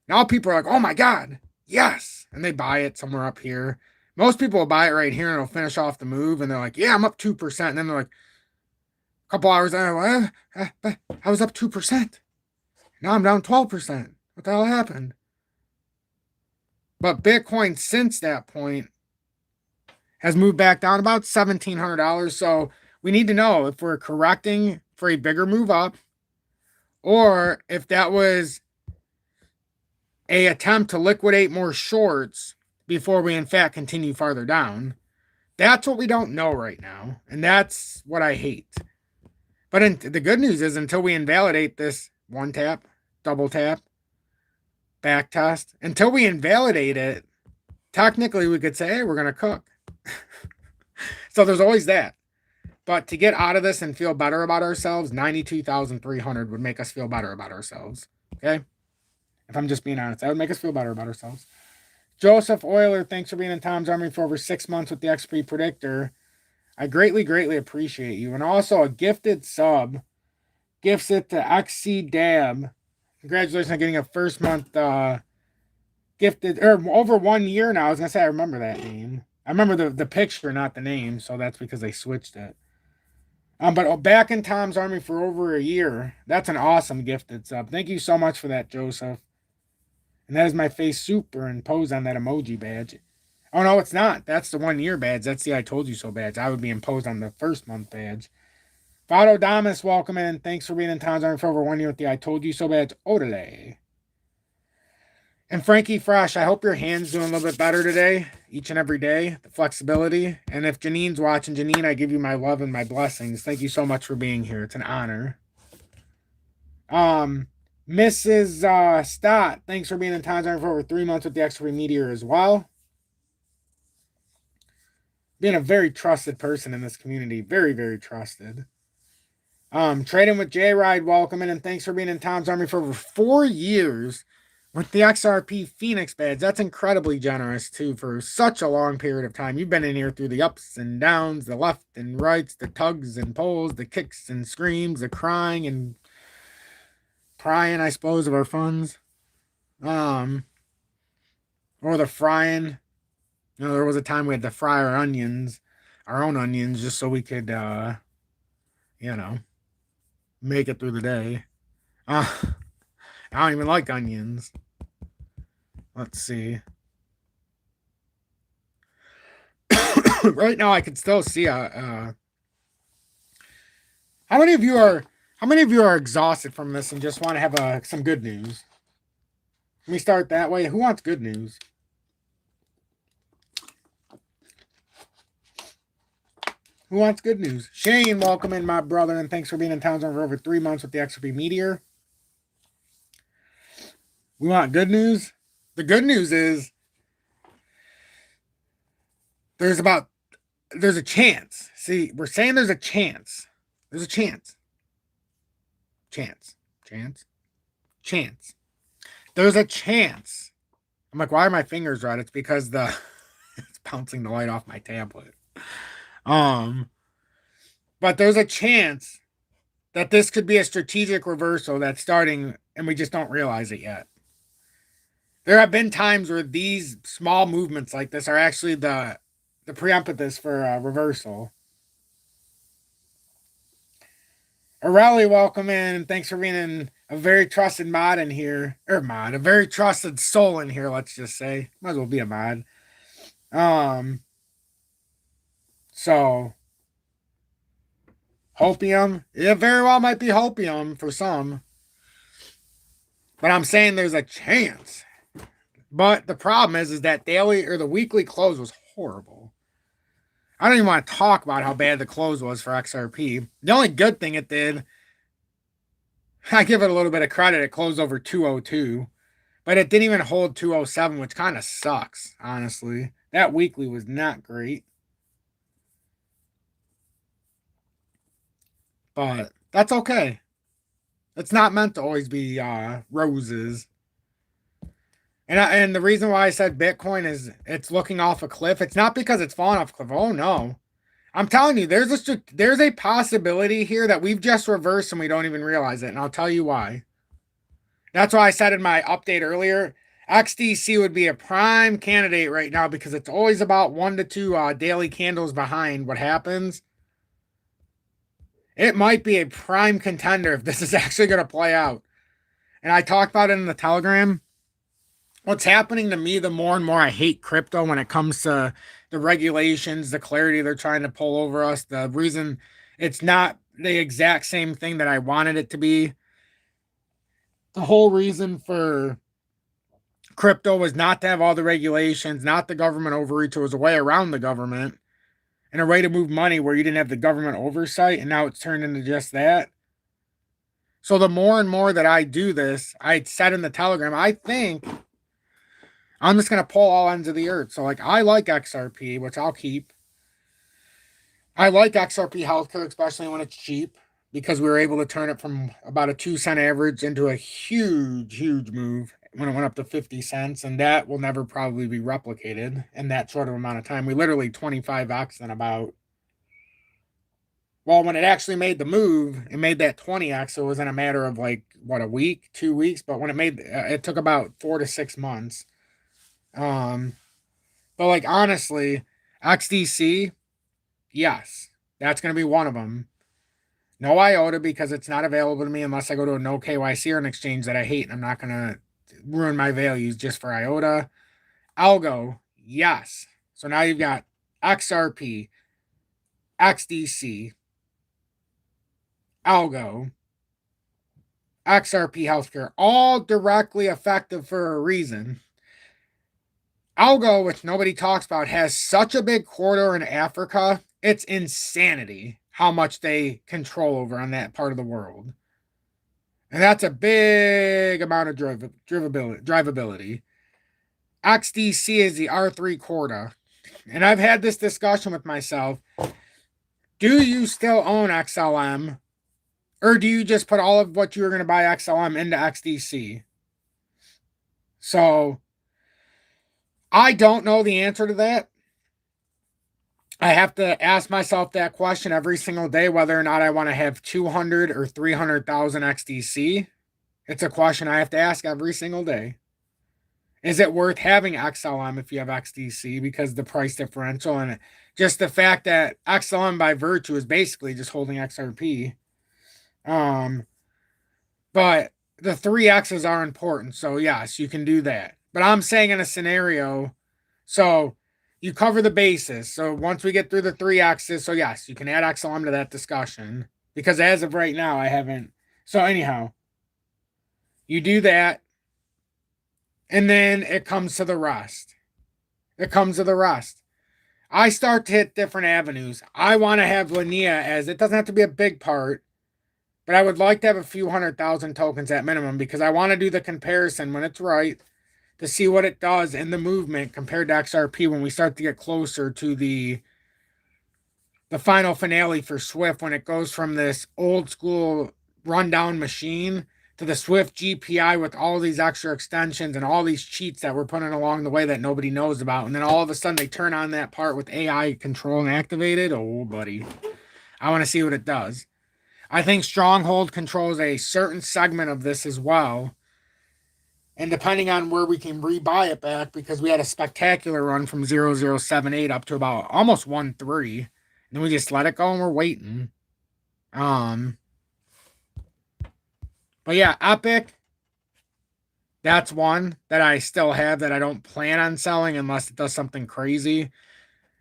Now people are like, oh my God, yes. And they buy it somewhere up here. Most people will buy it right here and it'll finish off the move. And they're like, yeah, I'm up 2%. And then they're like, a couple hours later, I was up 2%. Now I'm down 12%. What the hell happened? But Bitcoin since that point has moved back down about $1,700. So we need to know if we're correcting for a bigger move up or if that was a attempt to liquidate more shorts before we in fact continue farther down. That's what we don't know right now. And that's what I hate. But the good news is until we invalidate this one tap, double tap, back test, until we invalidate it, technically we could say, hey, we're going to cook. So there's always that. But to get out of this and feel better about ourselves, 92,300 would make us feel better about ourselves. Okay? If I'm just being honest, that would make us feel better about ourselves. Joseph Euler, thanks for being in Tom's Army for over 6 months with the XP Predictor. I greatly, greatly appreciate you. And also a gifted sub. Gifts it to XC Dab. Congratulations on getting a first month gifted, or over 1 year now. I was going to say, I remember that name. I remember the picture, not the name, so that's because they switched it. But back in Tom's Army for over a year. That's an awesome gifted sub. Thank you so much for that, Joseph. And that is my face superimposed on that emoji badge. Oh, no, it's not. That's the 1 year badge. That's the I told you so badge. I would be imposed on the first month badge. Fado Damas, welcome in. Thanks for being in Tom's Army for over 1 year with the I told you so badge. Odele. And Frankie Fresh, I hope your hand's doing a little bit better today, each and every day, the flexibility. And if Janine's watching, Janine, I give you my love and my blessings. Thank you so much for being here. It's an honor. Mrs. Stott, thanks for being in Tom's Army for over 3 months with the XP Meteor as well. Being a very trusted person in this community. Very, very trusted. Trading with J-Ride, welcome in, and thanks for being in Tom's Army for over 4 years with the XRP Phoenix badge. That's incredibly generous, too, for such a long period of time. You've been in here through the ups and downs, the left and rights, the tugs and pulls, the kicks and screams, the crying and prying, I suppose, of our funds. Or the frying. You know, there was a time we had to fry our onions, our own onions, just so we could, you know, make it through the day. I don't even like onions. Let's see. Right now, I can still see how many of you are exhausted from this and just want to have some good news? Let me start that way. Who wants good news? Who wants good news? Shane, welcome in, my brother, and thanks for being in Tom's Army for over 3 months with the XRP Meteor. We want good news? The good news is there's a chance. See, we're saying there's a chance. There's a chance. Chance. There's a chance. I'm like, why are my fingers red? It's because it's bouncing the light off my tablet. But there's a chance that this could be a strategic reversal that's starting and we just don't realize it yet. There have been times where these small movements like this are actually the preimpetus for a reversal. Aurelie, welcome in. Thanks for being in a very trusted mod in here. A very trusted soul in here, let's just say. Might as well be a mod. So, hopium. It very well might be hopium for some. But I'm saying there's a chance. But the problem is that daily or the weekly close was horrible. I don't even want to talk about how bad the close was for XRP. The only good thing it did I give it a little bit of credit. It closed over 202, but it didn't even hold 207, which kind of sucks, honestly. That weekly was not great, but that's okay. It's not meant to always be roses. And the reason why I said Bitcoin is it's looking off a cliff. It's not because it's falling off a cliff. Oh no. I'm telling you, there's a possibility here that we've just reversed and we don't even realize it, and I'll tell you why. That's why I said in my update earlier, XDC would be a prime candidate right now because it's always about 1 to 2 daily candles behind what happens. It might be a prime contender if this is actually going to play out. And I talked about it in the Telegram. What's happening to me, the more and more I hate crypto when it comes to the regulations, the clarity they're trying to pull over us, the reason it's not the exact same thing that I wanted it to be. The whole reason for crypto was not to have all the regulations, not the government overreach. It was a way around the government and a way to move money where you didn't have the government oversight. And now it's turned into just that. So the more and more that I do this, I said in the Telegram, I think I'm just going to pull all ends of the earth. So, like, I like XRP, which I'll keep. I like XRP healthcare, especially when it's cheap, because we were able to turn it from about a 2 cent average into a huge, huge move when it went up to 50 cents. And that will never probably be replicated in that short of amount of time. We literally 25x in about, well, when it actually made the move, it made that 20x. So it was in a matter of like, what, a week, 2 weeks. But when it took about 4 to 6 months. But like honestly, XDC, yes, that's going to be one of them. No IOTA because it's not available to me unless I go to a no KYC or an exchange that I hate, and I'm not going to ruin my values just for IOTA. Algo, yes. So now you've got XRP, XDC, Algo, XRP Healthcare, all directly effective for a reason. Algo, which nobody talks about, has such a big corridor in Africa. It's insanity how much they control over on that part of the world. And that's a big amount of drivability. XDC is the R3 corridor. And I've had this discussion with myself. Do you still own XLM? Or do you just put all of what you were going to buy XLM into XDC? So I don't know the answer to that. I have to ask myself that question every single day, whether or not I want to have 200 or 300,000 XDC. It's a question I have to ask every single day. Is it worth having XLM if you have XDC because the price differential and just the fact that XLM by virtue is basically just holding XRP. But the 3X's are important. So yes, you can do that. But I'm saying in a scenario, so you cover the bases. So once we get through the 3X's, so yes, you can add XLM to that discussion. Because as of right now, I haven't. So anyhow, you do that. And then it comes to the rest. It comes to the rest. I start to hit different avenues. I want to have Linea as it doesn't have to be a big part, but I would like to have a few 100,000 tokens at minimum because I want to do the comparison when it's right to see what it does in the movement compared to XRP when we start to get closer to the final finale for Swift when it goes from this old school rundown machine to the Swift GPI with all these extra extensions and all these cheats that we're putting along the way that nobody knows about. And then all of a sudden they turn on that part with AI control and activated. Oh, buddy. I want to see what it does. I think Stronghold controls a certain segment of this as well. And depending on where we can rebuy it back, because we had a spectacular run from 0078 up to about almost 1.3. And then we just let it go and we're waiting. But yeah, Epic, that's one that I still have that I don't plan on selling unless it does something crazy.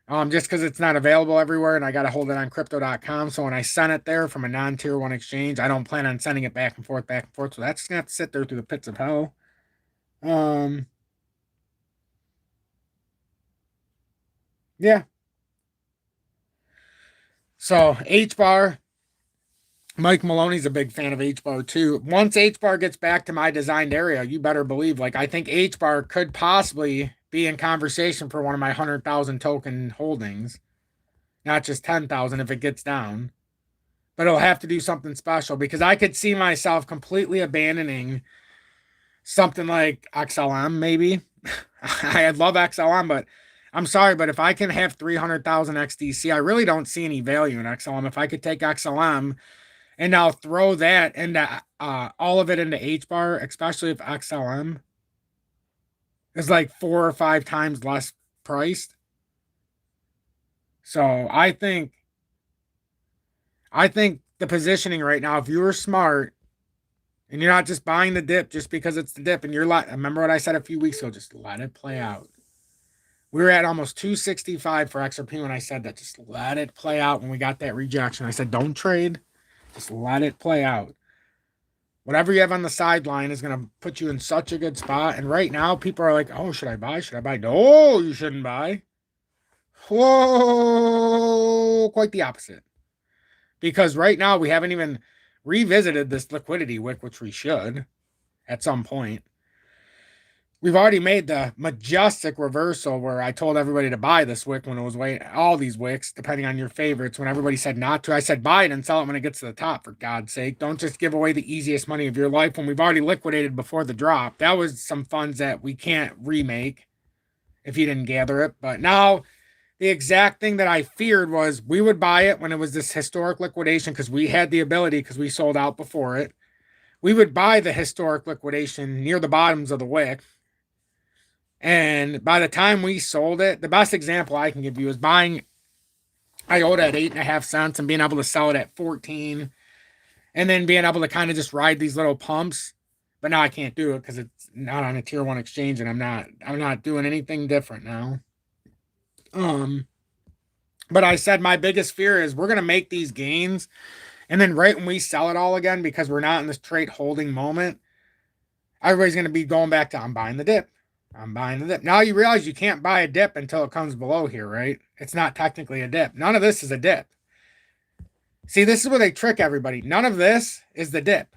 Just because it's not available everywhere and I got to hold it on crypto.com. So when I send it there from a non-tier one exchange, I don't plan on sending it back and forth, back and forth. So that's going to have to sit there through the pits of hell. Yeah. So H bar, Mike Maloney's a big fan of H bar too. Once H bar gets back to my designed area, you better believe, like, I think H bar could possibly be in conversation for one of my 100,000 token holdings, not just 10,000 if it gets down. But it'll have to do something special because I could see myself completely abandoning something like XLM, maybe. I love XLM, but I'm sorry, but if I can have 300,000 XDC, I really don't see any value in XLM. If I could take XLM and now throw that into all of it into H bar, especially if XLM is like 4 or 5 times less priced. So I think the positioning right now, if you were smart and you're not just buying the dip just because it's the dip, and remember what I said a few weeks ago, just let it play out. We were at almost 265 for XRP when I said that. Just let it play out when we got that rejection. I said, don't trade. Just let it play out. Whatever you have on the sideline is going to put you in such a good spot. And right now, people are like, oh, should I buy? Should I buy? No, you shouldn't buy. Whoa, quite the opposite. Because right now, we haven't even revisited this liquidity wick, which we should at some point. We've already made the majestic reversal where I told everybody to buy this wick when it was all these wicks, depending on your favorites. When everybody said not to, I said buy it and sell it when it gets to the top, for God's sake. Don't just give away the easiest money of your life when we've already liquidated before the drop. That was some funds that we can't remake if you didn't gather it. But now the exact thing that I feared was we would buy it when it was this historic liquidation because we had the ability because we sold out before it. We would buy the historic liquidation near the bottoms of the wick. And by the time we sold it, the best example I can give you is buying IOTA at 8.5 cents and being able to sell it at 14, and then being able to kind of just ride these little pumps. But now I can't do it because it's not on a tier 1 exchange, and I'm not doing anything different now. But I said my biggest fear is we're gonna make these gains, and then right when we sell it all again, because we're not in this trade holding moment, everybody's gonna be going back to I'm buying the dip. I'm buying the dip. Now you realize you can't buy a dip until it comes below here, right? It's not technically a dip. None of this is a dip. See, this is where they trick everybody. None of this is the dip.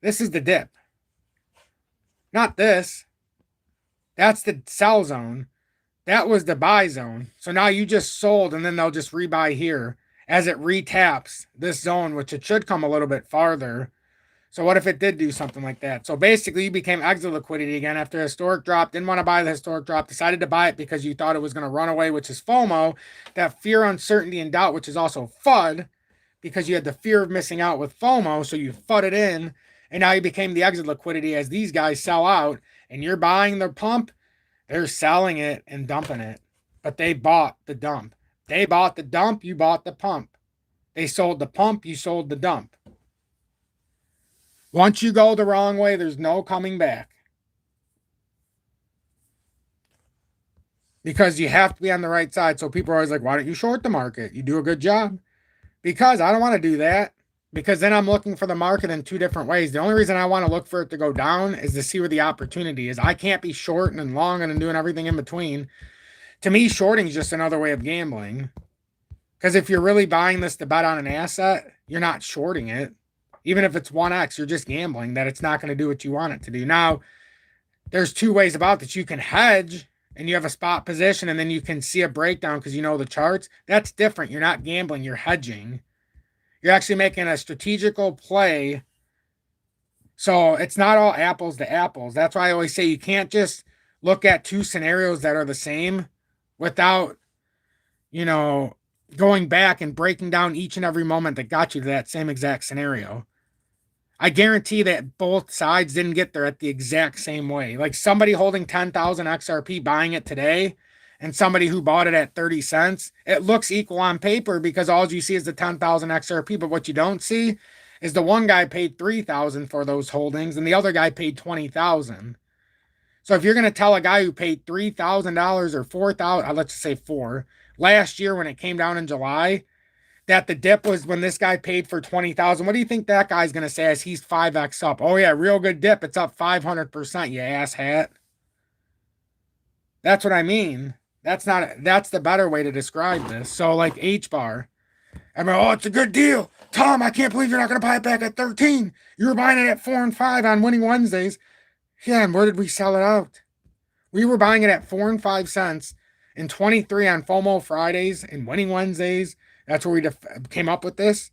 This is the dip. Not this. That's the sell zone. That was the buy zone. So now you just sold, and then they'll just rebuy here as it retaps this zone, which it should come a little bit farther. So what if it did do something like that? So basically you became exit liquidity again after a historic drop, didn't want to buy the historic drop, decided to buy it because you thought it was going to run away, which is FOMO, that fear, uncertainty, and doubt, which is also FUD, because you had the fear of missing out with FOMO, so you FUD it in, and now you became the exit liquidity as these guys sell out, and you're buying their pump, they're selling it and dumping it, but they bought the dump. They bought the dump, you bought the pump. They sold the pump, you sold the dump. Once you go the wrong way, there's no coming back. Because you have to be on the right side. So people are always like, why don't you short the market? You do a good job. Because I don't want to do that. Because then I'm looking for the market in 2 different ways. The only reason I want to look for it to go down is to see where the opportunity is. I can't be shorting and longing and doing everything in between. To me, shorting is just another way of gambling. Because if you're really buying this to bet on an asset, you're not shorting it. Even if it's 1x, you're just gambling that it's not going to do what you want it to do. Now, there's 2 ways about this. You can hedge and you have a spot position and then you can see a breakdown because you know the charts. That's different. You're not gambling, you're hedging. You're actually making a strategical play. So it's not all apples to apples. That's why I always say you can't just look at 2 scenarios that are the same without, going back and breaking down each and every moment that got you to that same exact scenario. I guarantee that both sides didn't get there at the exact same way. Like somebody holding 10,000 XRP buying it today and somebody who bought it at 30 cents, it looks equal on paper because all you see is the 10,000 XRP. But what you don't see is the one guy paid 3,000 for those holdings and the other guy paid 20,000. So if you're going to tell a guy who paid $3,000 or 4,000, let's just say 4, last year when it came down in July, that the dip was when this guy paid for 20,000. What do you think that guy's going to say as he's 5x up? Oh yeah, real good dip. It's up 500%, you asshat. That's what I mean. That's the better way to describe this. So like H bar, I'm like, oh, it's a good deal. Tom, I can't believe you're not going to buy it back at 13. You were buying it at 4 and 5 on winning Wednesdays. Yeah, and where did we sell it out? We were buying it at 4 and 5 cents and 23 on FOMO Fridays and winning Wednesdays. That's where we came up with this.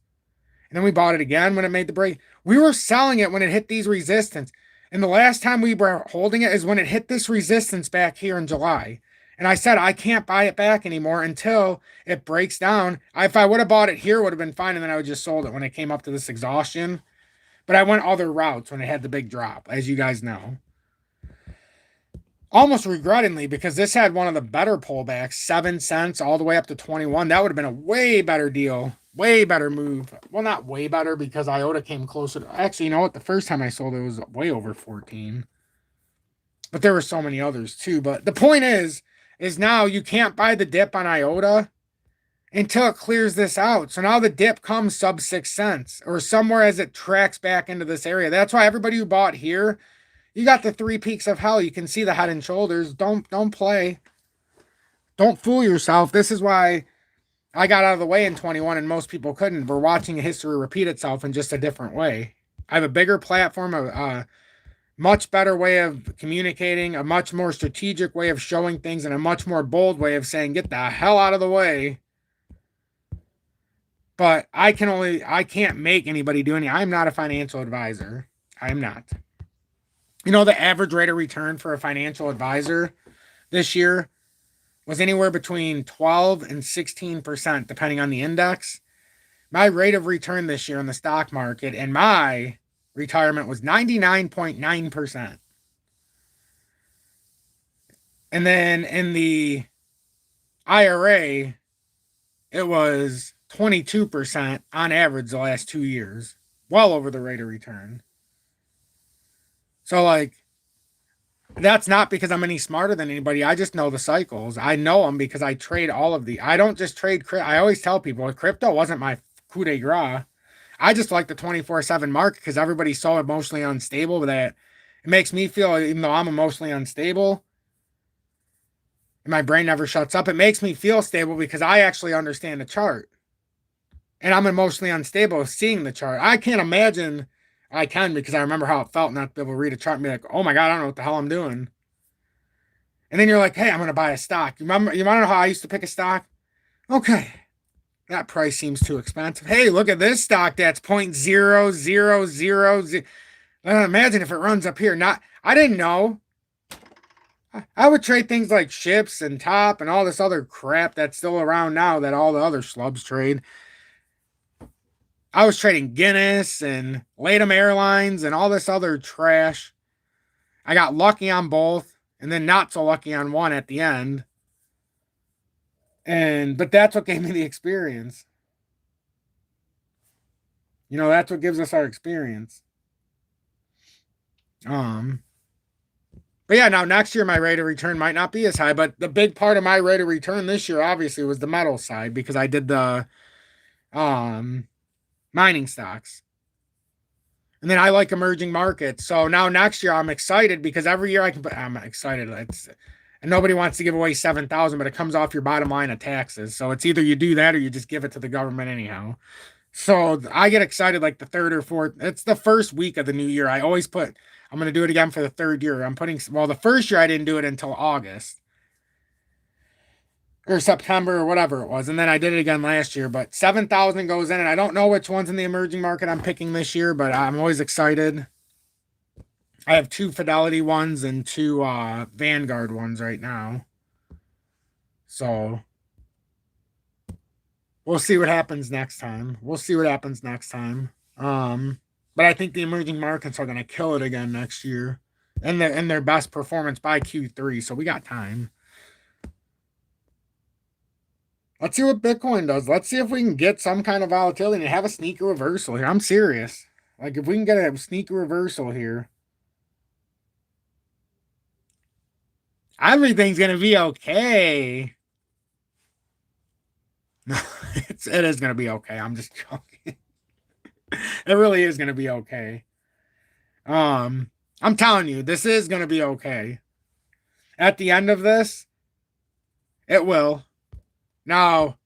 And then we bought it again when it made the break. We were selling it when it hit these resistance. And the last time we were holding it is when it hit this resistance back here in July. And I said, I can't buy it back anymore until it breaks down. If I would have bought it here, it would have been fine. And then I would just sold it when it came up to this exhaustion. But I went other routes when it had the big drop, as you guys know. Almost regrettingly, because this had one of the better pullbacks, 7 cents all the way up to 21. That would have been a way better deal. Way better move. Well, not way better because IOTA came closer to, actually, you know what? The first time I sold it was way over 14. But there were so many others too. But the point is now you can't buy the dip on IOTA until it clears this out. So now the dip comes sub 6 cents or somewhere as it tracks back into this area. That's why everybody who bought here, you got the 3 peaks of hell. You can see the head and shoulders. Don't play. Don't fool yourself. This is why I got out of the way in 21 and most people couldn't. We're watching history repeat itself in just a different way. I have a bigger platform, a much better way of communicating, a much more strategic way of showing things, and a much more bold way of saying, get the hell out of the way. But I can't make anybody do anything. I'm not a financial advisor. I'm not. You know, the average rate of return for a financial advisor this year was anywhere between 12 and 16%, depending on the index. My rate of return this year in the stock market and my retirement was 99.9%. And then in the IRA, it was 22% on average the last 2 years, well over the rate of return. So, like, that's not because I'm any smarter than anybody. I just know the cycles. I know them because I trade all of the. I don't just trade. I always tell people crypto wasn't my coup de grace. I just like the 24/7 market because everybody's so emotionally unstable that it makes me feel, even though I'm emotionally unstable, and my brain never shuts up, it makes me feel stable because I actually understand the chart. And I'm emotionally unstable seeing the chart. I can't imagine. I can because I remember how it felt not to be able to read a chart and be like, oh my God, I don't know what the hell I'm doing. And then you're like, hey, I'm going to buy a stock. You want to know how I used to pick a stock? Okay, that price seems too expensive. Hey, look at this stock that's 0.0000. Imagine if it runs up here. I didn't know. I would trade things like ships and top and all this other crap that's still around now that all the other schlubs trade. I was trading Guinness and Latam Airlines and all this other trash. I got lucky on both and then not so lucky on one at the end. But that's what gave me the experience. You know, that's what gives us our experience. But yeah, now next year my rate of return might not be as high, but the big part of my rate of return this year obviously was the metal side because I did the mining stocks. And then I like emerging markets. So now next year I'm excited because every year I'm excited. And nobody wants to give away 7,000, but it comes off your bottom line of taxes. So it's either you do that or you just give it to the government anyhow. So I get excited like the third or fourth. It's the first week of the new year. I always put, I'm going to do it again for the third year. The first year I didn't do it until August. Or September or whatever it was. And then I did it again last year, but 7,000 goes in and I don't know which one's in the emerging market I'm picking this year, but I'm always excited. I have 2 Fidelity ones and 2 Vanguard ones right now. So we'll see what happens next time. But I think the emerging markets are going to kill it again next year and their best performance by Q3. So we got time. Let's see what Bitcoin does. Let's see if we can get some kind of volatility and have a sneaker reversal here. I'm serious. Like, if we can get a sneaker reversal here, everything's going to be okay. No, it is going to be okay. I'm just joking. It really is going to be okay. I'm telling you, this is going to be okay. At the end of this, it will. Now,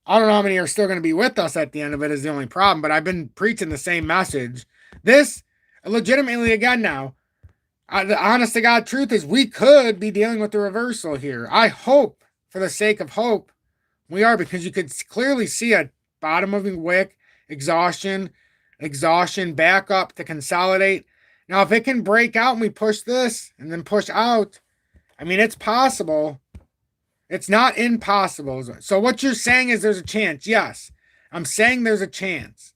I don't know how many are still going to be with us at the end of it is the only problem, but I've been preaching the same message. This, legitimately, again now, the honest to God truth is we could be dealing with the reversal here. I hope, for the sake of hope, we are, because you could clearly see a bottom moving wick, exhaustion, back up to consolidate. Now, if it can break out and we push this and then push out, I mean, it's possible. It's not impossible. So what you're saying is there's a chance. Yes, I'm saying there's a chance.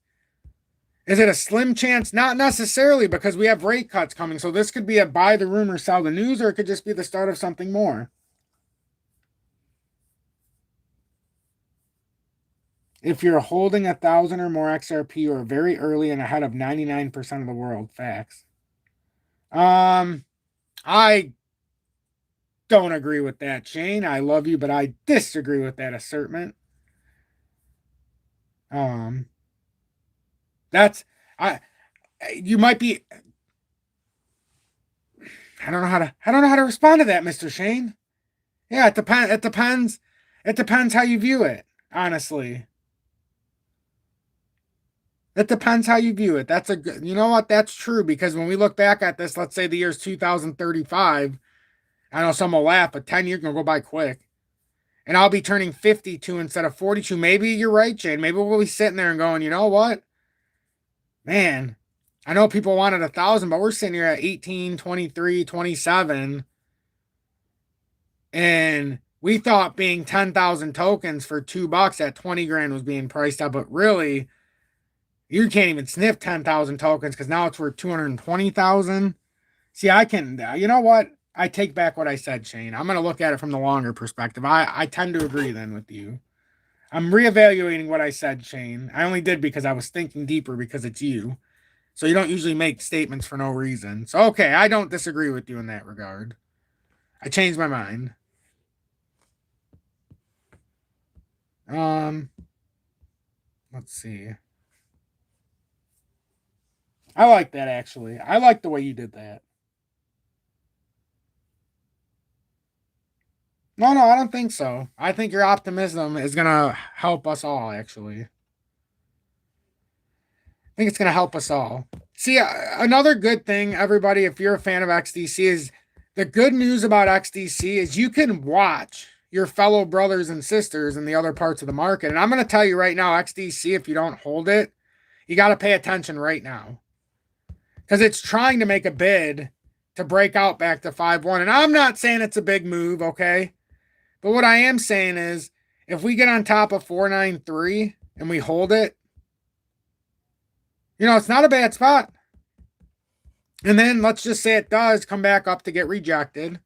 Is it a slim chance? Not necessarily, because we have rate cuts coming. So this could be a buy the rumor, sell the news, or it could just be the start of something more. If you're holding 1,000 or more XRP, you are very early and ahead of 99% of the world. Facts. I don't agree with that, Shane. I love you, but I disagree with that assertment. That's you might be. I don't know how to respond to that, Mr. Shane. Yeah, it depends. It depends how you view it, honestly. It depends how you view it. That's a good, you know what? That's true, because when we look back at this, let's say the year's 2035, I know some will laugh, but 10 years gonna go by quick. And I'll be turning 52 instead of 42. Maybe you're right, Shane. Maybe we'll be sitting there and going, you know what? Man, I know people wanted 1,000, but we're sitting here at 18, 23, 27. And we thought being 10,000 tokens for $2 at 20 grand was being priced up, but really, you can't even sniff 10,000 tokens because now it's worth 220,000. See, I can, you know what? I take back what I said, Shane. I'm going to look at it from the longer perspective. I tend to agree then with you. I'm reevaluating what I said, Shane. I only did because I was thinking deeper because it's you. So you don't usually make statements for no reason. So, okay, I don't disagree with you in that regard. I changed my mind. Let's see. I like that, actually. I like the way you did that. No, I don't think so. I think your optimism is going to help us all, actually. I think it's going to help us all. See, another good thing, everybody, if you're a fan of XDC, is the good news about XDC is you can watch your fellow brothers and sisters in the other parts of the market. And I'm going to tell you right now, XDC, if you don't hold it, you got to pay attention right now, because it's trying to make a bid to break out back to 5-1. And I'm not saying it's a big move, okay? But what I am saying is, if we get on top of 493 and we hold it, you know, it's not a bad spot. And then let's just say it does come back up to get rejected.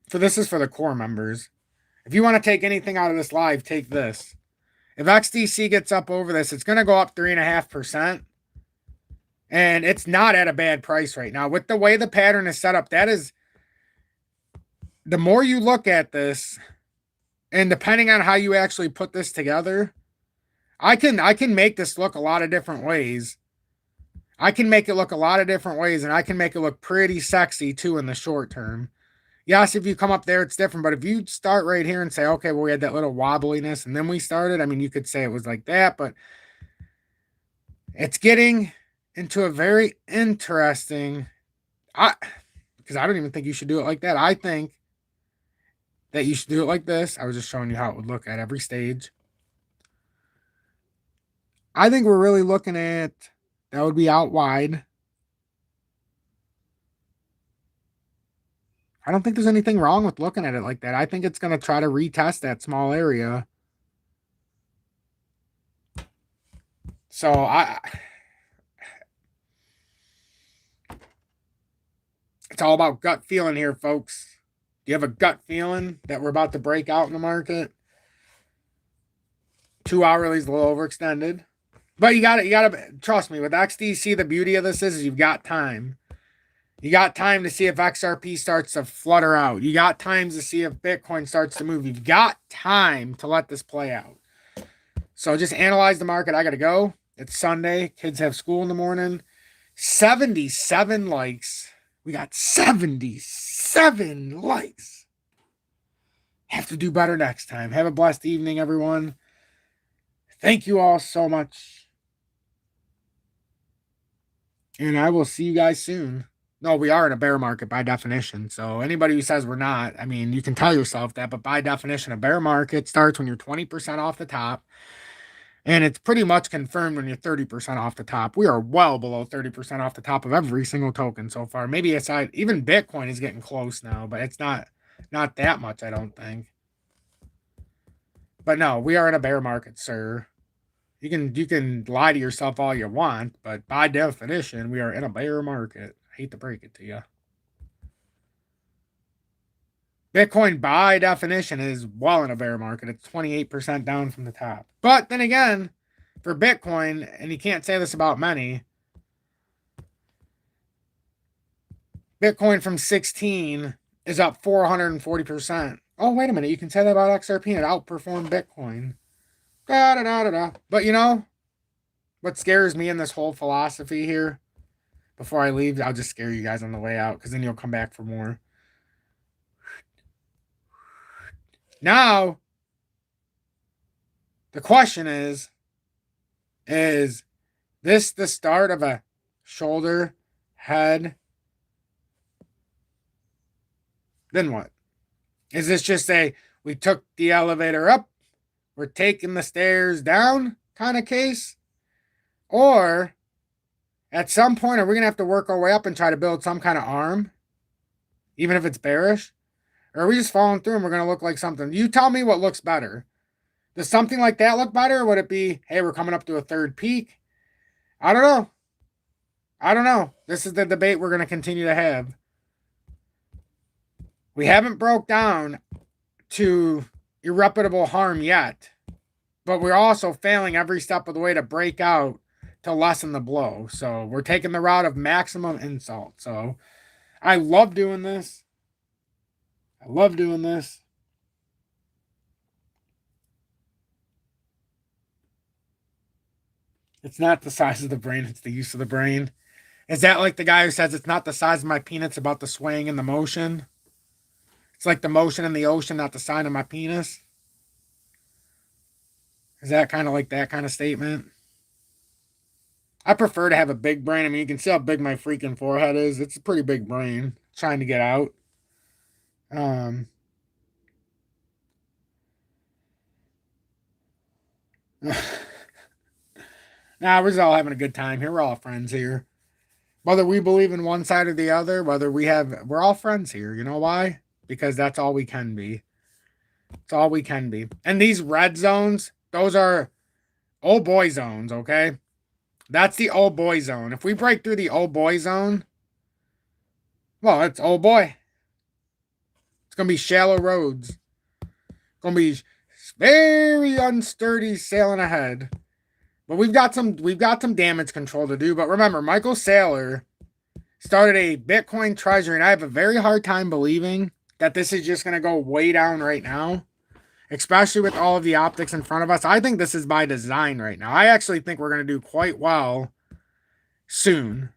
So this is for the core members. If you want to take anything out of this live, take this. If XDC gets up over this, it's going to go up 3.5%. And it's not at a bad price right now. With the way the pattern is set up, that is, the more you look at this, and depending on how you actually put this together, I can make this look a lot of different ways. I can make it look a lot of different ways, and I can make it look pretty sexy too in the short term. Yes, if you come up there, it's different. But if you start right here and say, okay, well, we had that little wobbliness, and then we started, I mean, you could say it was like that, but it's getting into a very interesting, because I don't even think you should do it like that. I think that you should do it like this. I was just showing you how it would look at every stage. I think we're really looking at, that would be out wide. I don't think there's anything wrong with looking at it like that. I think it's going to try to retest that small area. So it's all about gut feeling here, folks. Do you have a gut feeling that we're about to break out in the market? 2 hourly is a little overextended. But you gotta trust me, with XDC, the beauty of this is you've got time. You got time to see if XRP starts to flutter out. You got time to see if Bitcoin starts to move. You've got time to let this play out. So just analyze the market. I gotta go. It's Sunday. Kids have school in the morning. 77 likes. We got 77 7 likes. Have to do better next time. Have a blessed evening, everyone. Thank you all so much. And I will see you guys soon. No, we are in a bear market by definition. So anybody who says we're not, I mean, you can tell yourself that, but by definition, a bear market starts when you're 20% off the top. And it's pretty much confirmed when you're 30% off the top. We are well below 30% off the top of every single token so far. Maybe aside, even Bitcoin is getting close now, but it's not that much, I don't think. But no, we are in a bear market, sir. You can lie to yourself all you want, but by definition, we are in a bear market. I hate to break it to you. Bitcoin, by definition, is well in a bear market. It's 28% down from the top. But then again, for Bitcoin, and you can't say this about many, Bitcoin from 16 is up 440%. Oh, wait a minute. You can say that about XRP and it outperformed Bitcoin. Da, da, da, da, da. But you know, what scares me in this whole philosophy here, before I leave, I'll just scare you guys on the way out, because then you'll come back for more. Now, the question is this the start of a shoulder, head? Then what? Is this just we took the elevator up, we're taking the stairs down kind of case? Or at some point, are we going to have to work our way up and try to build some kind of arm, even if it's bearish? Or are we just falling through and we're going to look like something? You tell me what looks better. Does something like that look better? Or would it be, hey, we're coming up to a third peak? I don't know. This is the debate we're going to continue to have. We haven't broke down to irreparable harm yet, but we're also failing every step of the way to break out to lessen the blow. So we're taking the route of maximum insult. So I love doing this. It's not the size of the brain, it's the use of the brain. Is that like the guy who says it's not the size of my penis, it's about the swaying and the motion? It's like the motion in the ocean, not the sign of my penis? Is that kind of like that kind of statement? I prefer to have a big brain. I mean, you can see how big my freaking forehead is. It's a pretty big brain. Trying to get out. Nah, we're just all having a good time here. We're all friends here. Whether we believe in one side or the other, we're all friends here. You know why? Because that's all we can be. It's all we can be. And these red zones, those are old boy zones, okay? That's the old boy zone. If we break through the old boy zone, well, it's old boy. It's going to be shallow roads. It's going to be very unsturdy sailing ahead. But we've got some damage control to do. But remember, Michael Saylor started a Bitcoin treasury, and I have a very hard time believing that this is just going to go way down right now, especially with all of the optics in front of us. I think this is by design right now. I actually think we're going to do quite well soon,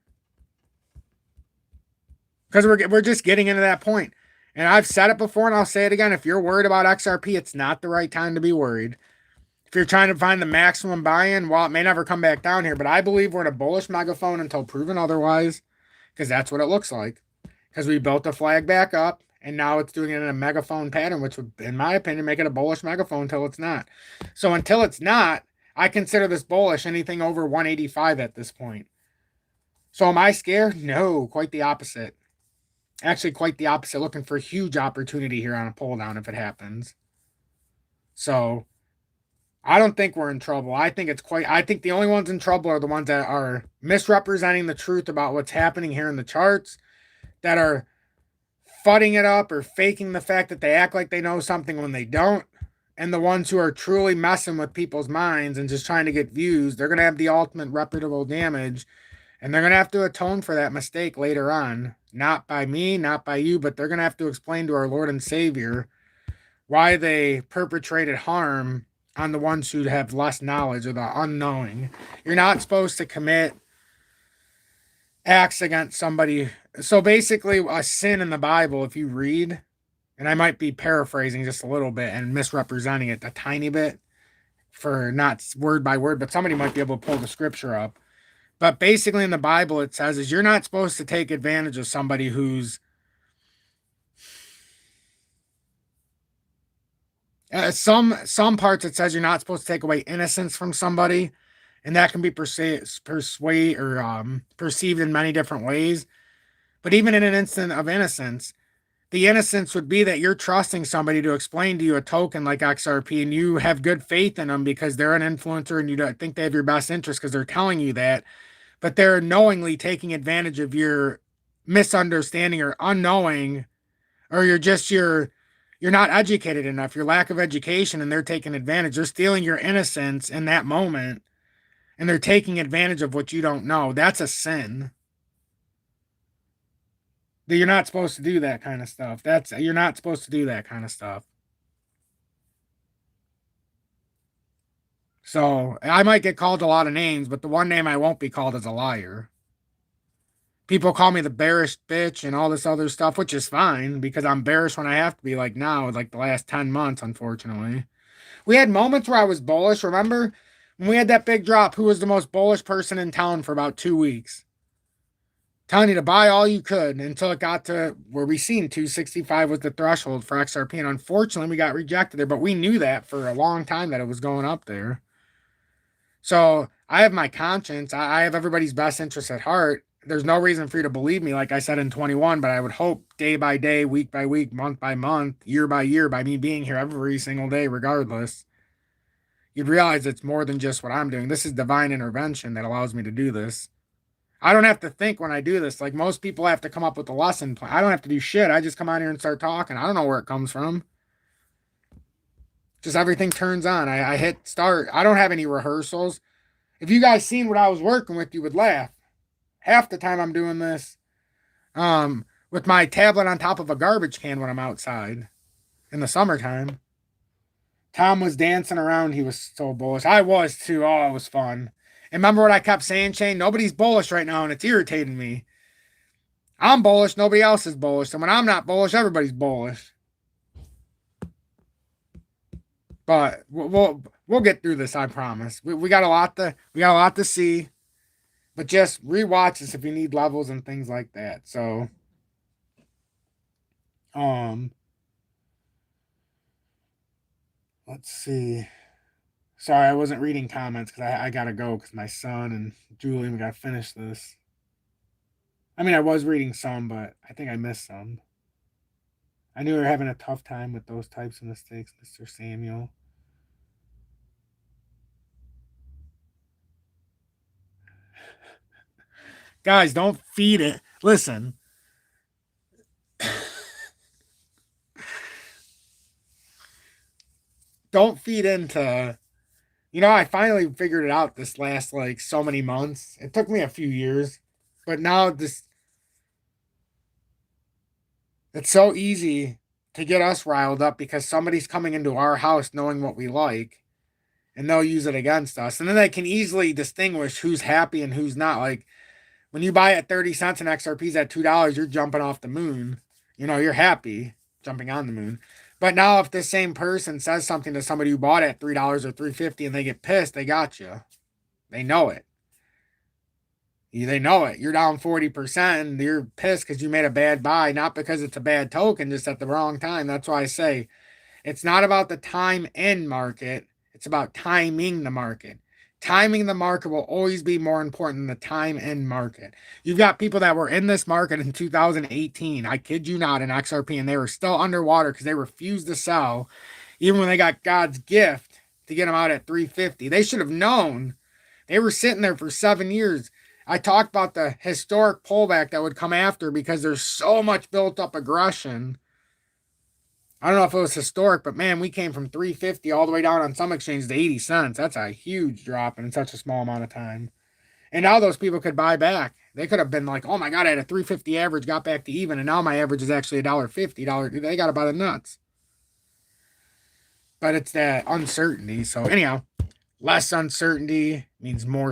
because we're just getting into that point. And I've said it before, and I'll say it again. If you're worried about XRP, it's not the right time to be worried. If you're trying to find the maximum buy-in, well, it may never come back down here, but I believe we're in a bullish megaphone until proven otherwise, because that's what it looks like. Because we built the flag back up, and now it's doing it in a megaphone pattern, which would, in my opinion, make it a bullish megaphone until it's not. So until it's not, I consider this bullish anything over 185 at this point. So am I scared? No, quite the opposite. Actually, quite the opposite. Looking for a huge opportunity here on a pull down if it happens. So I don't think we're in trouble. I think the only ones in trouble are the ones that are misrepresenting the truth about what's happening here in the charts, that are fudding it up or faking the fact that they act like they know something when they don't. And the ones who are truly messing with people's minds and just trying to get views, they're going to have the ultimate reputable damage. And they're going to have to atone for that mistake later on. Not by me, not by you, but they're going to have to explain to our Lord and Savior why they perpetrated harm on the ones who have less knowledge or the unknowing. You're not supposed to commit acts against somebody. So basically, a sin in the Bible, if you read, and I might be paraphrasing just a little bit and misrepresenting it a tiny bit for not word by word, but somebody might be able to pull the scripture up. But basically, in the Bible, it says is you're not supposed to take advantage of somebody who's some parts. It says you're not supposed to take away innocence from somebody, and that can be perceived in many different ways. But even in an instant of innocence, the innocence would be that you're trusting somebody to explain to you a token like XRP, and you have good faith in them because they're an influencer and you don't think they have your best interest because they're telling you that, but they're knowingly taking advantage of your misunderstanding or unknowing, or you're not educated enough, your lack of education, and they're taking advantage. They're stealing your innocence in that moment, and they're taking advantage of what you don't know. That's a sin. You're not supposed to do that kind of stuff. You're not supposed to do that kind of stuff. So I might get called a lot of names, but the one name I won't be called is a liar. People call me the bearish bitch and all this other stuff, which is fine because I'm bearish when I have to be, like now, like the last 10 months, unfortunately. We had moments where I was bullish. Remember when we had that big drop? Who was the most bullish person in town for about 2 weeks? Telling you to buy all you could until it got to where we seen 265 was the threshold for XRP. And unfortunately, we got rejected there, but we knew that for a long time that it was going up there. So I have my conscience. I have everybody's best interest at heart. There's no reason for you to believe me, like I said in 21, but I would hope day by day, week by week, month by month, year by year, by me being here every single day, regardless, you'd realize it's more than just what I'm doing. This is divine intervention that allows me to do this. I don't have to think when I do this. Like most people have to come up with a lesson plan. I don't have to do shit. I just come on here and start talking. I don't know where it comes from. Just everything turns on. I hit start. I don't have any rehearsals. If you guys seen what I was working with, you would laugh. Half the time I'm doing this with my tablet on top of a garbage can when I'm outside in the summertime. Tom was dancing around. He was so bullish. I was too. Oh, it was fun. And remember what I kept saying, Shane? Nobody's bullish right now, and it's irritating me. I'm bullish. Nobody else is bullish. And when I'm not bullish, everybody's bullish. But we'll get through this. I promise. We got a lot to see. But just rewatch this if you need levels and things like that. So, let's see. Sorry, I wasn't reading comments because I gotta go because my son and Julie, we gotta finish this. I mean, I was reading some, but I think I missed some. I knew we were having a tough time with those types of mistakes, Mr. Samuel. Guys, don't feed it. Listen. Don't feed into. I finally figured it out this last like so many months. It took me a few years, but now it's so easy to get us riled up because somebody's coming into our house knowing what we like, and they'll use it against us. And then they can easily distinguish who's happy and who's not. Like when you buy at 30 cents and XRP's at $2, you're jumping off the moon. You're happy jumping on the moon. But now if this same person says something to somebody who bought at $3 or $3.50 and they get pissed, they got you. They know it. They know it. You're down 40% and you're pissed because you made a bad buy, not because it's a bad token, just at the wrong time. That's why I say it's not about the time in market. It's about timing the market. Timing the market will always be more important than the time in market. You've got people that were in this market in 2018. I kid you not, in XRP, and they were still underwater because they refused to sell, even when they got God's gift to get them out at 350. They should have known. They were sitting there for 7 years. I talked about the historic pullback that would come after because there's so much built up aggression. I don't know if it was historic, but man, we came from 350 all the way down on some exchanges to 80 cents. That's a huge drop in such a small amount of time. And now those people could buy back. They could have been like, oh my God, I had a 350 average, got back to even, and now my average is actually $1.50. They got to buy the nuts. But it's that uncertainty. So anyhow, less uncertainty means more